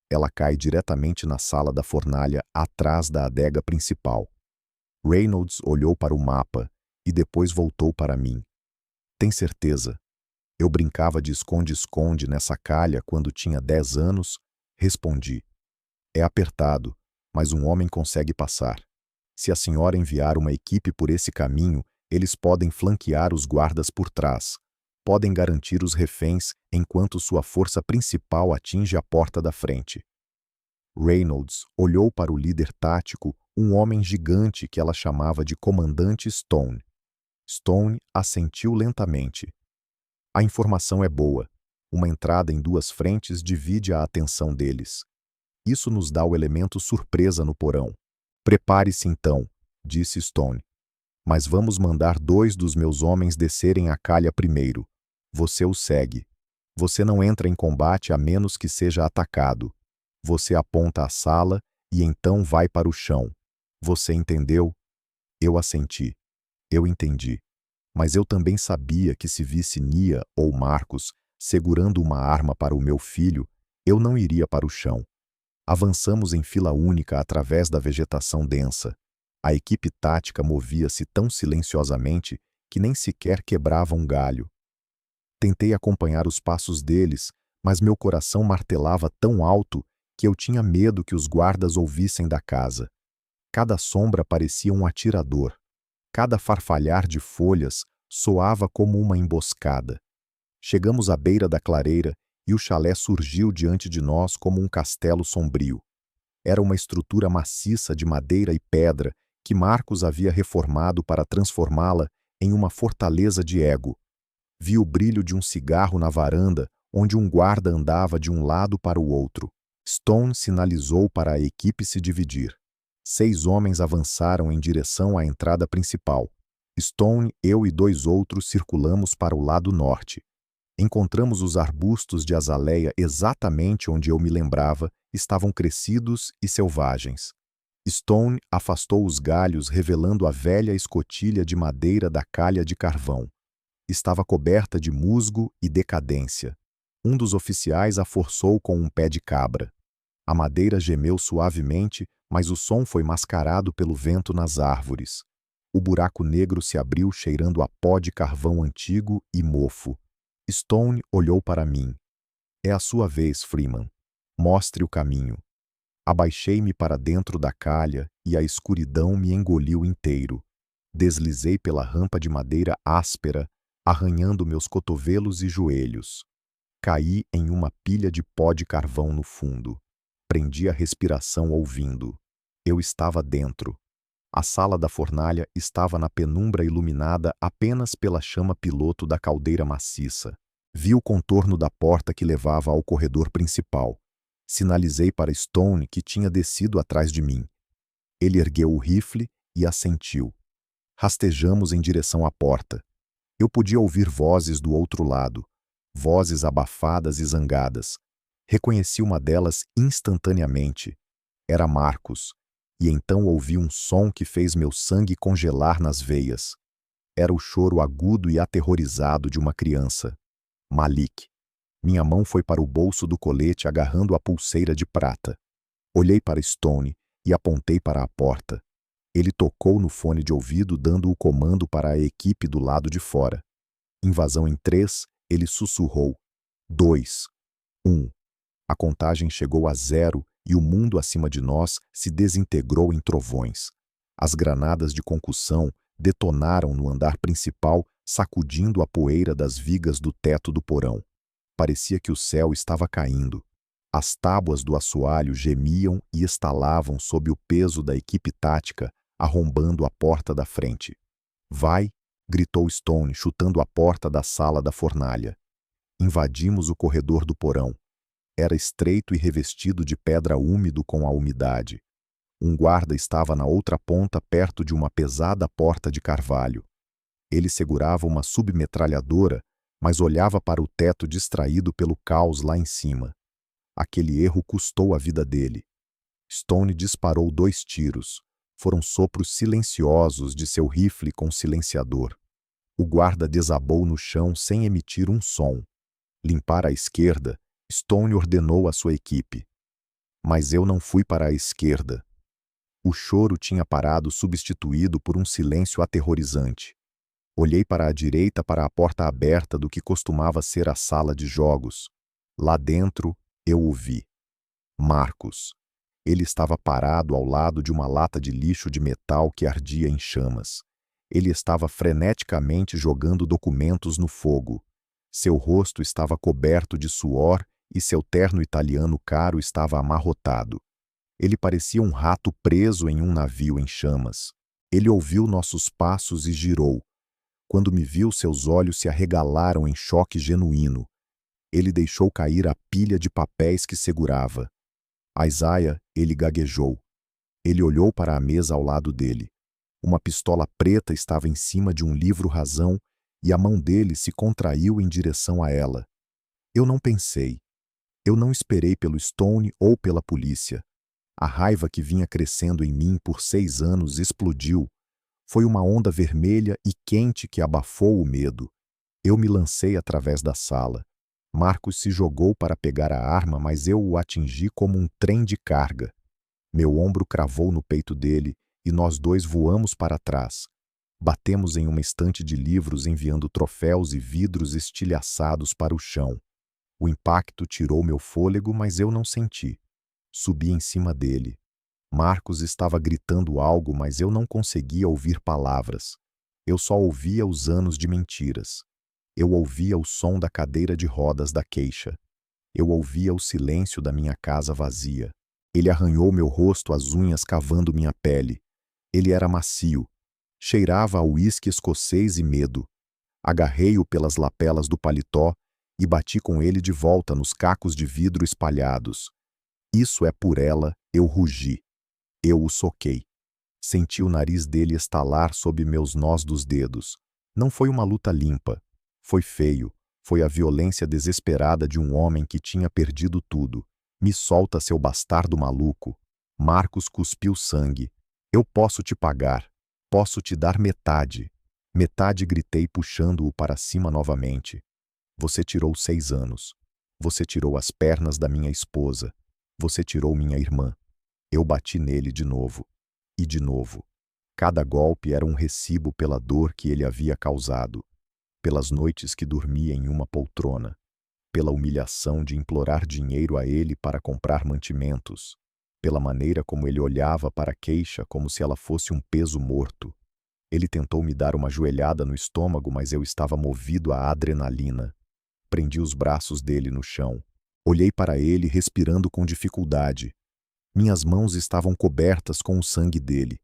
Ela cai diretamente na sala da fornalha atrás da adega principal. Reynolds olhou para o mapa e depois voltou para mim. Tem certeza? Eu brincava de esconde-esconde nessa calha quando tinha 10 anos, respondi. É apertado, mas um homem consegue passar. Se a senhora enviar uma equipe por esse caminho, eles podem flanquear os guardas por trás. Podem garantir os reféns enquanto sua força principal atinge a porta da frente. Reynolds olhou para o líder tático, um homem gigante que ela chamava de Comandante Stone. Stone assentiu lentamente. A informação é boa. Uma entrada em duas frentes divide a atenção deles. Isso nos dá o elemento surpresa no porão. Prepare-se então, disse Stone. Mas vamos mandar 2 dos meus homens descerem a calha primeiro. Você os segue. Você não entra em combate a menos que seja atacado. Você aponta a sala e então vai para o chão. Você entendeu? Eu assenti. Eu entendi. Mas eu também sabia que se visse Nia ou Marcos segurando uma arma para o meu filho, eu não iria para o chão. Avançamos em fila única através da vegetação densa. A equipe tática movia-se tão silenciosamente que nem sequer quebrava um galho. Tentei acompanhar os passos deles, mas meu coração martelava tão alto que eu tinha medo que os guardas ouvissem da casa. Cada sombra parecia um atirador. Cada farfalhar de folhas soava como uma emboscada. Chegamos à beira da clareira e o chalé surgiu diante de nós como um castelo sombrio. Era uma estrutura maciça de madeira e pedra que Marcos havia reformado para transformá-la em uma fortaleza de ego. Vi o brilho de um cigarro na varanda, onde um guarda andava de um lado para o outro. Stone sinalizou para a equipe se dividir. 6 homens avançaram em direção à entrada principal. Stone, eu e 2 outros circulamos para o lado norte. Encontramos os arbustos de azaleia exatamente onde eu me lembrava, estavam crescidos e selvagens. Stone afastou os galhos, revelando a velha escotilha de madeira da calha de carvão. Estava coberta de musgo e decadência. Um dos oficiais a forçou com um pé de cabra. A madeira gemeu suavemente, mas o som foi mascarado pelo vento nas árvores. O buraco negro se abriu cheirando a pó de carvão antigo e mofo. Stone olhou para mim. É a sua vez, Freeman. Mostre o caminho. Abaixei-me para dentro da calha e a escuridão me engoliu inteiro. Deslizei pela rampa de madeira áspera, arranhando meus cotovelos e joelhos. Caí em uma pilha de pó de carvão no fundo. Prendi a respiração ouvindo. Eu estava dentro. A sala da fornalha estava na penumbra iluminada apenas pela chama piloto da caldeira maciça. Vi o contorno da porta que levava ao corredor principal. Sinalizei para Stone que tinha descido atrás de mim. Ele ergueu o rifle e assentiu. Rastejamos em direção à porta. Eu podia ouvir vozes do outro lado, vozes abafadas e zangadas. Reconheci uma delas instantaneamente. Era Marcos. E então ouvi um som que fez meu sangue congelar nas veias. Era o choro agudo e aterrorizado de uma criança. Malik. Minha mão foi para o bolso do colete agarrando a pulseira de prata. Olhei para Stone e apontei para a porta. Ele tocou no fone de ouvido dando o comando para a equipe do lado de fora. Invasão em 3, ele sussurrou. 2, 1. A contagem chegou a 0 e o mundo acima de nós se desintegrou em trovões. As granadas de concussão detonaram no andar principal, sacudindo a poeira das vigas do teto do porão. Parecia que o céu estava caindo. As tábuas do assoalho gemiam e estalavam sob o peso da equipe tática, arrombando a porta da frente. Vai! Gritou Stone, chutando a porta da sala da fornalha. Invadimos o corredor do porão. Era estreito e revestido de pedra úmido com a umidade. Um guarda estava na outra ponta, perto de uma pesada porta de carvalho. Ele segurava uma submetralhadora, mas olhava para o teto distraído pelo caos lá em cima. Aquele erro custou a vida dele. Stone disparou 2 tiros. Foram sopros silenciosos de seu rifle com silenciador. O guarda desabou no chão sem emitir um som. Limpar à esquerda, Stone ordenou à sua equipe. Mas eu não fui para a esquerda. O choro tinha parado, substituído por um silêncio aterrorizante. Olhei para a direita, para a porta aberta do que costumava ser a sala de jogos. Lá dentro, eu o vi. Marcos. Ele estava parado ao lado de uma lata de lixo de metal que ardia em chamas. Ele estava freneticamente jogando documentos no fogo. Seu rosto estava coberto de suor e seu terno italiano caro estava amarrotado. Ele parecia um rato preso em um navio em chamas. Ele ouviu nossos passos e girou. Quando me viu, seus olhos se arregalaram em choque genuíno. Ele deixou cair a pilha de papéis que segurava. Isaiah, ele gaguejou. Ele olhou para a mesa ao lado dele. Uma pistola preta estava em cima de um livro-razão e a mão dele se contraiu em direção a ela. Eu não pensei. Eu não esperei pelo Stone ou pela polícia. A raiva que vinha crescendo em mim por 6 anos explodiu. Foi uma onda vermelha e quente que abafou o medo. Eu me lancei através da sala. Marcos se jogou para pegar a arma, mas eu o atingi como um trem de carga. Meu ombro cravou no peito dele e nós dois voamos para trás. Batemos em uma estante de livros enviando troféus e vidros estilhaçados para o chão. O impacto tirou meu fôlego, mas eu não senti. Subi em cima dele. Marcos estava gritando algo, mas eu não conseguia ouvir palavras. Eu só ouvia os anos de mentiras. Eu ouvia o som da cadeira de rodas da queixa. Eu ouvia o silêncio da minha casa vazia. Ele arranhou meu rosto, as unhas cavando minha pele. Ele era macio. Cheirava a uísque escocês e medo. Agarrei-o pelas lapelas do paletó e bati com ele de volta nos cacos de vidro espalhados. Isso é por ela, eu rugi. Eu o soquei. Senti o nariz dele estalar sob meus nós dos dedos. Não foi uma luta limpa. Foi feio. Foi a violência desesperada de um homem que tinha perdido tudo. Me solta, seu bastardo maluco. Marcos cuspiu sangue. Eu posso te pagar. Posso te dar metade. Metade, gritei, puxando-o para cima novamente. Você tirou 6 anos. Você tirou as pernas da minha esposa. Você tirou minha irmã. Eu bati nele de novo. E de novo. Cada golpe era um recibo pela dor que ele havia causado. Pelas noites que dormia em uma poltrona. Pela humilhação de implorar dinheiro a ele para comprar mantimentos. Pela maneira como ele olhava para a queixa como se ela fosse um peso morto. Ele tentou me dar uma joelhada no estômago, mas eu estava movido à adrenalina. Prendi os braços dele no chão. Olhei para ele, respirando com dificuldade. Minhas mãos estavam cobertas com o sangue dele.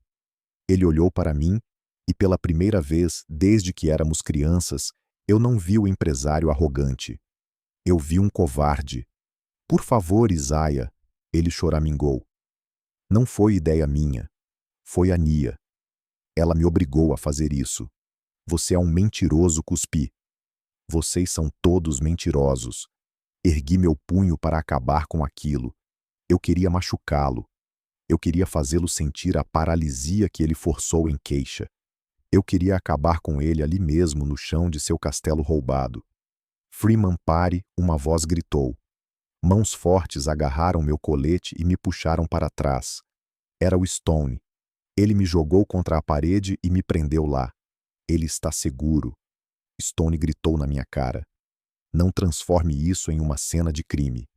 Ele olhou para mim e, pela primeira vez desde que éramos crianças, eu não vi o empresário arrogante. Eu vi um covarde. Por favor, Isaiah, ele choramingou. Não foi ideia minha. Foi a Nia. Ela me obrigou a fazer isso. Você é um mentiroso, cuspi. Vocês são todos mentirosos. Ergui meu punho para acabar com aquilo. Eu queria machucá-lo. Eu queria fazê-lo sentir a paralisia que ele forçou em queixa. Eu queria acabar com ele ali mesmo no chão de seu castelo roubado. Freeman, pare, uma voz gritou. Mãos fortes agarraram meu colete e me puxaram para trás. Era o Stone. Ele me jogou contra a parede e me prendeu lá. Ele está seguro. Stone gritou na minha cara. Não transforme isso em uma cena de crime.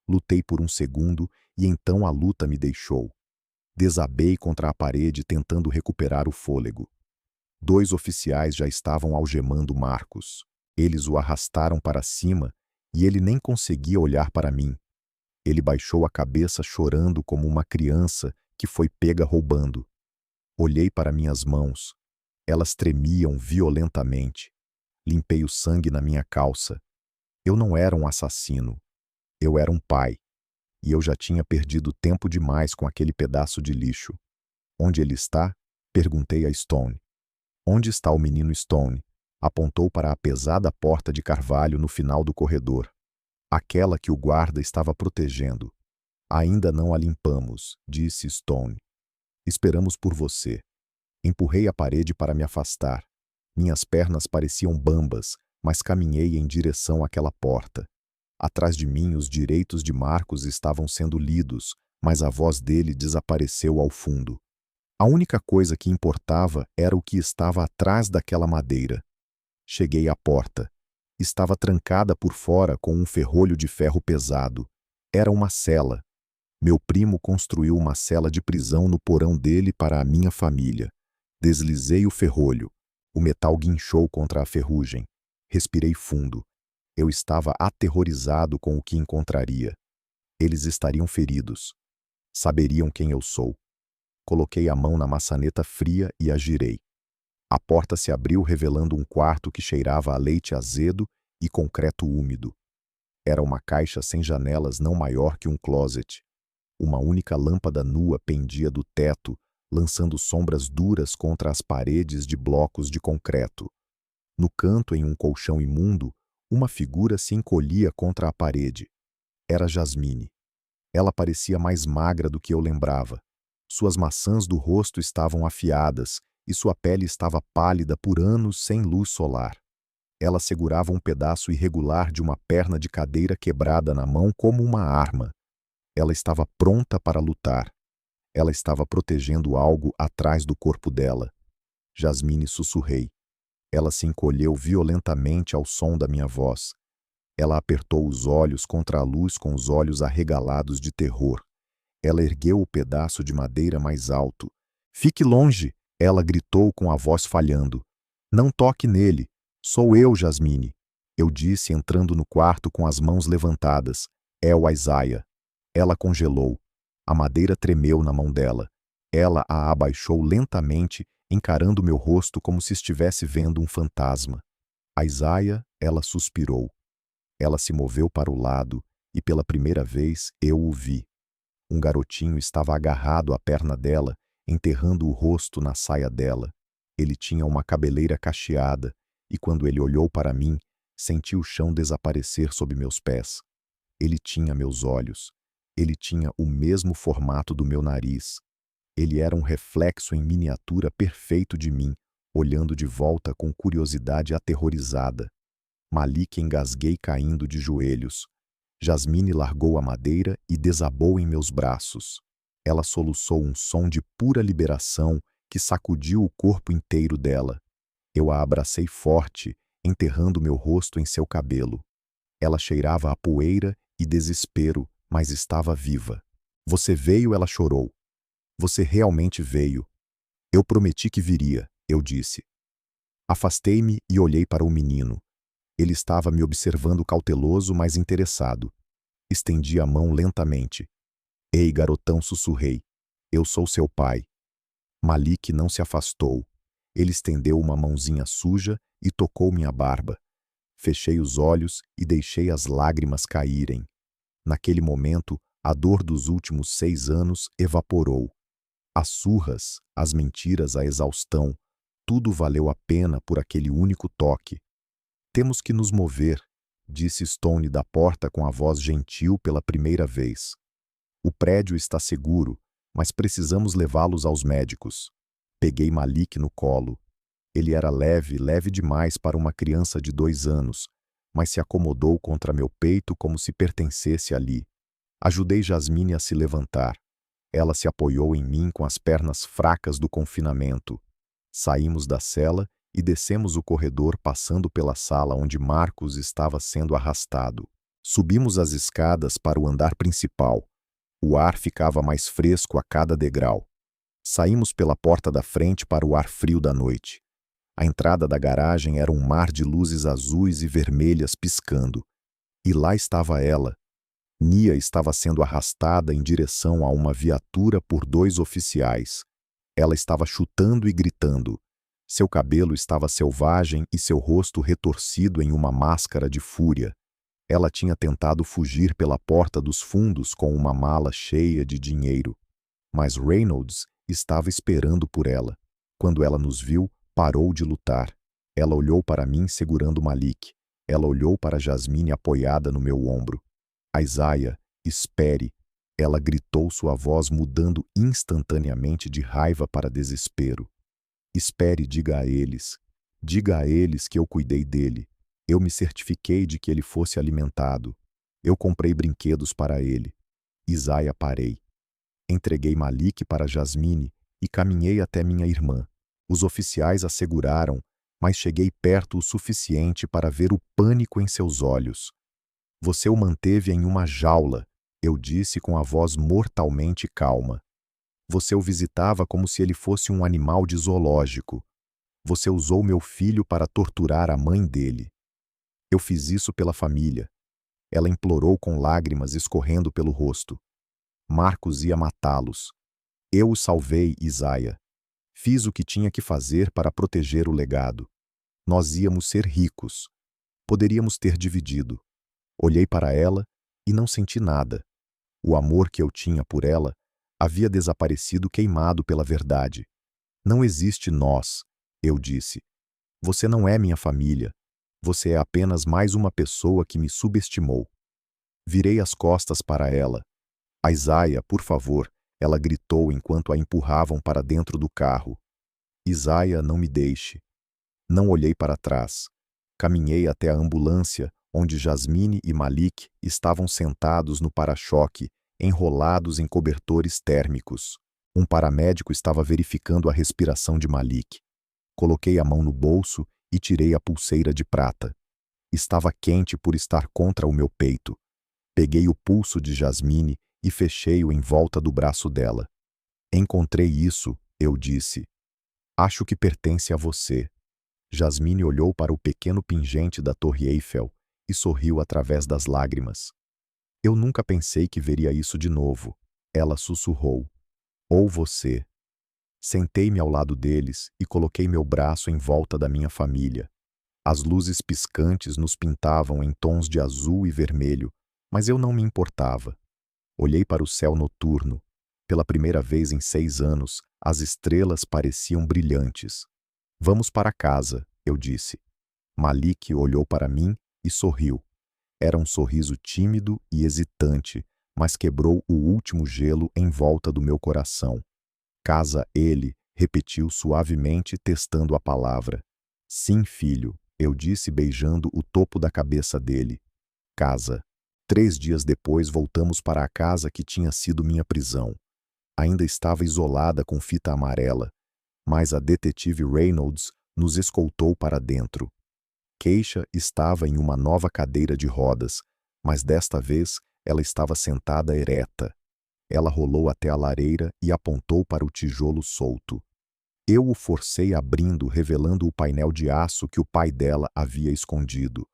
Lutei por um segundo e então a luta me deixou. Desabei contra a parede tentando recuperar o fôlego. 2 oficiais já estavam algemando Marcos. Eles o arrastaram para cima e ele nem conseguia olhar para mim. Ele baixou a cabeça chorando como uma criança que foi pega roubando. Olhei para minhas mãos. Elas tremiam violentamente. Limpei o sangue na minha calça. Eu não era um assassino. Eu era um pai. E eu já tinha perdido tempo demais com aquele pedaço de lixo. Onde ele está? Perguntei a Stone. Onde está o menino Stone? Apontou para a pesada porta de carvalho no final do corredor. Aquela que o guarda estava protegendo. Ainda não a limpamos, disse Stone. Esperamos por você. Empurrei a parede para me afastar. Minhas pernas pareciam bambas, mas caminhei em direção àquela porta. Atrás de mim, os direitos de Marcos estavam sendo lidos, mas a voz dele desapareceu ao fundo. A única coisa que importava era o que estava atrás daquela madeira. Cheguei à porta. Estava trancada por fora com um ferrolho de ferro pesado. Era uma cela. Meu primo construiu uma cela de prisão no porão dele para a minha família. Deslizei o ferrolho. O metal guinchou contra a ferrugem. Respirei fundo. Eu estava aterrorizado com o que encontraria. Eles estariam feridos. Saberiam quem eu sou. Coloquei a mão na maçaneta fria e a girei. A porta se abriu revelando um quarto que cheirava a leite azedo e concreto úmido. Era uma caixa sem janelas não maior que um closet. Uma única lâmpada nua pendia do teto, lançando sombras duras contra as paredes de blocos de concreto. No canto, em um colchão imundo, uma figura se encolhia contra a parede. Era Jasmine. Ela parecia mais magra do que eu lembrava. Suas maçãs do rosto estavam afiadas e sua pele estava pálida por anos sem luz solar. Ela segurava um pedaço irregular de uma perna de cadeira quebrada na mão como uma arma. Ela estava pronta para lutar. Ela estava protegendo algo atrás do corpo dela. Jasmine, sussurrei. Ela se encolheu violentamente ao som da minha voz. Ela apertou os olhos contra a luz com os olhos arregalados de terror. Ela ergueu o pedaço de madeira mais alto. Fique longe! Ela gritou com a voz falhando. Não toque nele. Sou eu, Jasmine. Eu disse entrando no quarto com as mãos levantadas. É o Isaiah. Ela congelou. A madeira tremeu na mão dela. Ela a abaixou lentamente, encarando meu rosto como se estivesse vendo um fantasma. Isaiah, ela suspirou. Ela se moveu para o lado e pela primeira vez eu o vi. Um garotinho estava agarrado à perna dela, enterrando o rosto na saia dela. Ele tinha uma cabeleira cacheada e quando ele olhou para mim, senti o chão desaparecer sob meus pés. Ele tinha meus olhos. Ele tinha o mesmo formato do meu nariz. Ele era um reflexo em miniatura perfeito de mim, olhando de volta com curiosidade aterrorizada. Malik, engasguei caindo de joelhos. Jasmine largou a madeira e desabou em meus braços. Ela soluçou um som de pura liberação que sacudiu o corpo inteiro dela. Eu a abracei forte, enterrando meu rosto em seu cabelo. Ela cheirava a poeira e desespero, mas estava viva. Você veio, ela chorou. Você realmente veio. Eu prometi que viria, eu disse. Afastei-me e olhei para o menino. Ele estava me observando cauteloso, mas interessado. Estendi a mão lentamente. Ei, garotão, sussurrei. Eu sou seu pai. Malik não se afastou. Ele estendeu uma mãozinha suja e tocou minha barba. Fechei os olhos e deixei as lágrimas caírem. Naquele momento, a dor dos últimos 6 anos evaporou. As surras, as mentiras, a exaustão, tudo valeu a pena por aquele único toque. Temos que nos mover, disse Stone da porta com a voz gentil pela primeira vez. O prédio está seguro, mas precisamos levá-los aos médicos. Peguei Malik no colo. Ele era leve, leve demais para uma criança de 2 anos, mas se acomodou contra meu peito como se pertencesse ali. Ajudei Jasmine a se levantar. Ela se apoiou em mim com as pernas fracas do confinamento. Saímos da cela e descemos o corredor passando pela sala onde Marcos estava sendo arrastado. Subimos as escadas para o andar principal. O ar ficava mais fresco a cada degrau. Saímos pela porta da frente para o ar frio da noite. A entrada da garagem era um mar de luzes azuis e vermelhas piscando. E lá estava ela. Nia estava sendo arrastada em direção a uma viatura por 2 oficiais. Ela estava chutando e gritando. Seu cabelo estava selvagem e seu rosto retorcido em uma máscara de fúria. Ela tinha tentado fugir pela porta dos fundos com uma mala cheia de dinheiro. Mas Reynolds estava esperando por ela. Quando ela nos viu, parou de lutar. Ela olhou para mim segurando Malik. Ela olhou para Jasmine apoiada no meu ombro. Isaiah, espere. Ela gritou, sua voz mudando instantaneamente de raiva para desespero. Espere, diga a eles. Diga a eles que eu cuidei dele. Eu me certifiquei de que ele fosse alimentado. Eu comprei brinquedos para ele. Isaiah, parei. Entreguei Malik para Jasmine e caminhei até minha irmã. Os oficiais a seguraram, mas cheguei perto o suficiente para ver o pânico em seus olhos. Você o manteve em uma jaula, eu disse com a voz mortalmente calma. Você o visitava como se ele fosse um animal de zoológico. Você usou meu filho para torturar a mãe dele. Eu fiz isso pela família. Ela implorou com lágrimas escorrendo pelo rosto. Marcos ia matá-los. Eu o salvei, Isaia. Fiz o que tinha que fazer para proteger o legado. Nós íamos ser ricos. Poderíamos ter dividido. Olhei para ela e não senti nada. O amor que eu tinha por ela havia desaparecido queimado pela verdade. Não existe nós, eu disse. Você não é minha família. Você é apenas mais uma pessoa que me subestimou. Virei as costas para ela. Isaia, por favor, ela gritou enquanto a empurravam para dentro do carro. Isaia, não me deixe. Não olhei para trás. Caminhei até a ambulância, onde Jasmine e Malik estavam sentados no para-choque, enrolados em cobertores térmicos. Um paramédico estava verificando a respiração de Malik. Coloquei a mão no bolso e tirei a pulseira de prata. Estava quente por estar contra o meu peito. Peguei o pulso de Jasmine e fechei-o em volta do braço dela. Encontrei isso, eu disse. Acho que pertence a você. Jasmine olhou para o pequeno pingente da Torre Eiffel e sorriu através das lágrimas. Eu nunca pensei que veria isso de novo. Ela sussurrou. Ou você. Sentei-me ao lado deles e coloquei meu braço em volta da minha família. As luzes piscantes nos pintavam em tons de azul e vermelho, mas eu não me importava. Olhei para o céu noturno. Pela primeira vez em 6 anos, as estrelas pareciam brilhantes. Vamos para casa, eu disse. Malik olhou para mim e sorriu. Era um sorriso tímido e hesitante, mas quebrou o último gelo em volta do meu coração. Casa ele, repetiu suavemente, testando a palavra. Sim, filho, eu disse beijando o topo da cabeça dele. Casa. 3 dias depois voltamos para a casa que tinha sido minha prisão. Ainda estava isolada com fita amarela, mas a detetive Reynolds nos escoltou para dentro. Keisha estava em uma nova cadeira de rodas, mas desta vez ela estava sentada ereta. Ela rolou até a lareira e apontou para o tijolo solto. Eu o forcei abrindo, revelando o painel de aço que o pai dela havia escondido.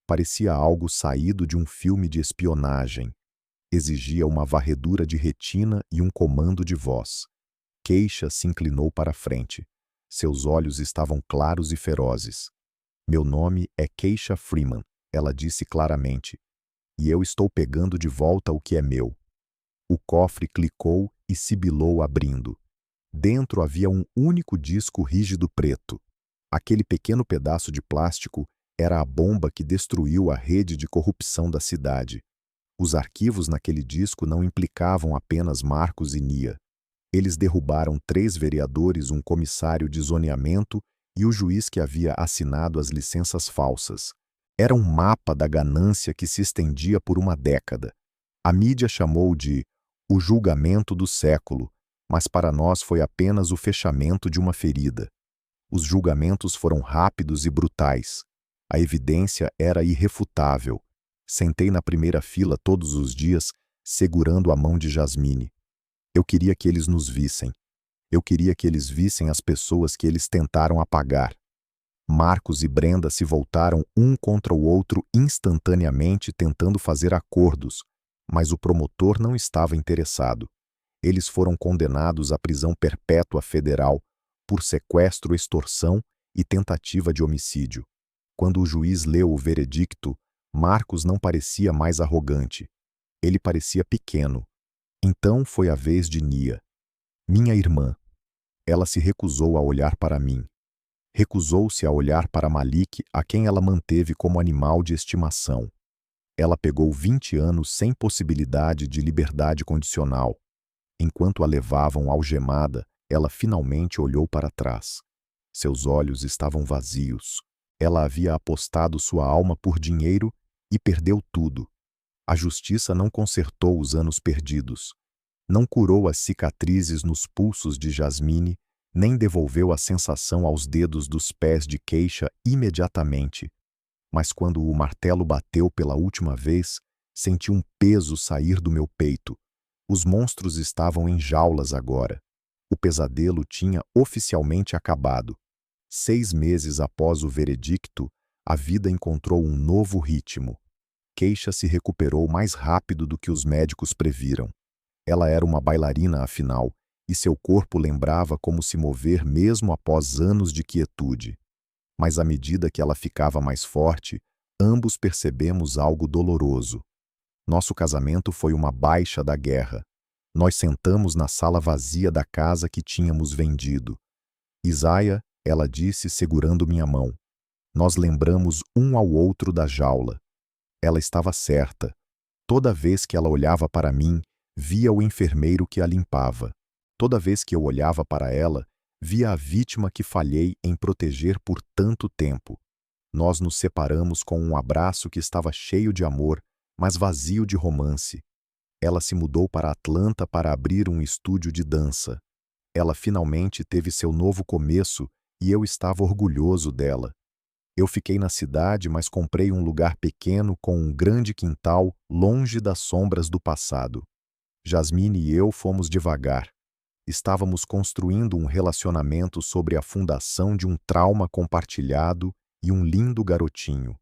Parecia algo saído de um filme de espionagem. Exigia uma varredura de retina e um comando de voz. Keisha se inclinou para a frente. Seus olhos estavam claros e ferozes. Meu nome é Keisha Freeman, ela disse claramente. E eu estou pegando de volta o que é meu. O cofre clicou e sibilou abrindo. Dentro havia um único disco rígido preto. Aquele pequeno pedaço de plástico era a bomba que destruiu a rede de corrupção da cidade. Os arquivos naquele disco não implicavam apenas Marcos e Nia. Eles derrubaram 3 vereadores, um comissário de zoneamento e o juiz que havia assinado as licenças falsas. Era um mapa da ganância que se estendia por uma década. A mídia chamou de o julgamento do século, mas para nós foi apenas o fechamento de uma ferida. Os julgamentos foram rápidos e brutais. A evidência era irrefutável. Sentei na primeira fila todos os dias, segurando a mão de Jasmine. Eu queria que eles nos vissem. Eu queria que eles vissem as pessoas que eles tentaram apagar. Marcos e Brenda se voltaram um contra o outro instantaneamente, tentando fazer acordos, mas o promotor não estava interessado. Eles foram condenados à prisão perpétua federal por sequestro, extorsão e tentativa de homicídio. Quando o juiz leu o veredicto, Marcos não parecia mais arrogante. Ele parecia pequeno. Então foi a vez de Nia. Minha irmã. Ela se recusou a olhar para mim. Recusou-se a olhar para Malik, a quem ela manteve como animal de estimação. Ela pegou 20 anos sem possibilidade de liberdade condicional. Enquanto a levavam algemada, ela finalmente olhou para trás. Seus olhos estavam vazios. Ela havia apostado sua alma por dinheiro e perdeu tudo. A justiça não consertou os anos perdidos. Não curou as cicatrizes nos pulsos de Jasmine, nem devolveu a sensação aos dedos dos pés de Keisha imediatamente. Mas quando o martelo bateu pela última vez, Senti um peso sair do meu peito. Os monstros estavam em jaulas agora. O pesadelo tinha oficialmente acabado. 6 meses após o veredicto, a vida encontrou um novo ritmo. Keisha se recuperou mais rápido do que os médicos previram. Ela era uma bailarina, afinal, e seu corpo lembrava como se mover mesmo após anos de quietude. Mas à medida que ela ficava mais forte, ambos percebemos algo doloroso. Nosso casamento foi uma baixa da guerra. Nós sentamos na sala vazia da casa que tínhamos vendido. Isaia, ela disse segurando minha mão. Nós lembramos um ao outro da jaula. Ela estava certa. Toda vez que ela olhava para mim, via o enfermeiro que a limpava. Toda vez que eu olhava para ela, via a vítima que falhei em proteger por tanto tempo. Nós nos separamos com um abraço que estava cheio de amor, mas vazio de romance. Ela se mudou para Atlanta para abrir um estúdio de dança. Ela finalmente teve seu novo começo e eu estava orgulhoso dela. Eu fiquei na cidade, mas comprei um lugar pequeno com um grande quintal, longe das sombras do passado. Jasmine e eu fomos devagar. Estávamos construindo um relacionamento sobre a fundação de um trauma compartilhado e um lindo garotinho.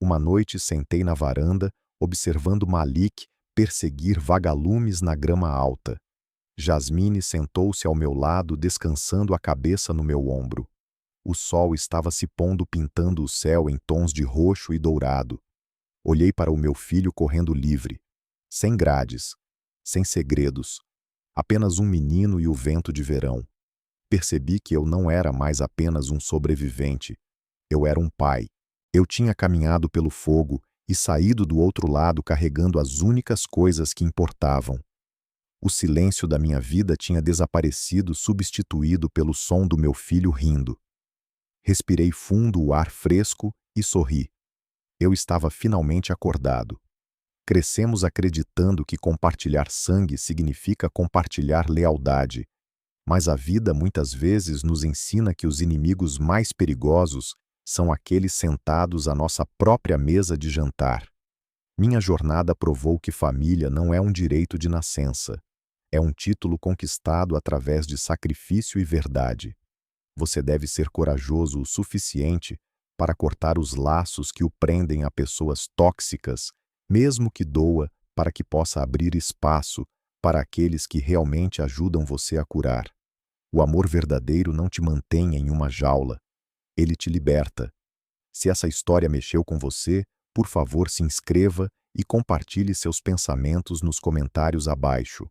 Uma noite sentei na varanda, observando Malik perseguir vagalumes na grama alta. Jasmine sentou-se ao meu lado, descansando a cabeça no meu ombro. O sol estava se pondo, pintando o céu em tons de roxo e dourado. Olhei para o meu filho correndo livre, sem grades, sem segredos, apenas um menino e o vento de verão. Percebi que eu não era mais apenas um sobrevivente. Eu era um pai. Eu tinha caminhado pelo fogo e saído do outro lado carregando as únicas coisas que importavam. O silêncio da minha vida tinha desaparecido, substituído pelo som do meu filho rindo. Respirei fundo o ar fresco e sorri. Eu estava finalmente acordado. Crescemos acreditando que compartilhar sangue significa compartilhar lealdade, mas a vida muitas vezes nos ensina que os inimigos mais perigosos são aqueles sentados à nossa própria mesa de jantar. Minha jornada provou que família não é um direito de nascença. É um título conquistado através de sacrifício e verdade. Você deve ser corajoso o suficiente para cortar os laços que o prendem a pessoas tóxicas, mesmo que doa, para que possa abrir espaço para aqueles que realmente ajudam você a curar. O amor verdadeiro não te mantém em uma jaula. Ele te liberta. Se essa história mexeu com você, por favor, se inscreva e compartilhe seus pensamentos nos comentários abaixo.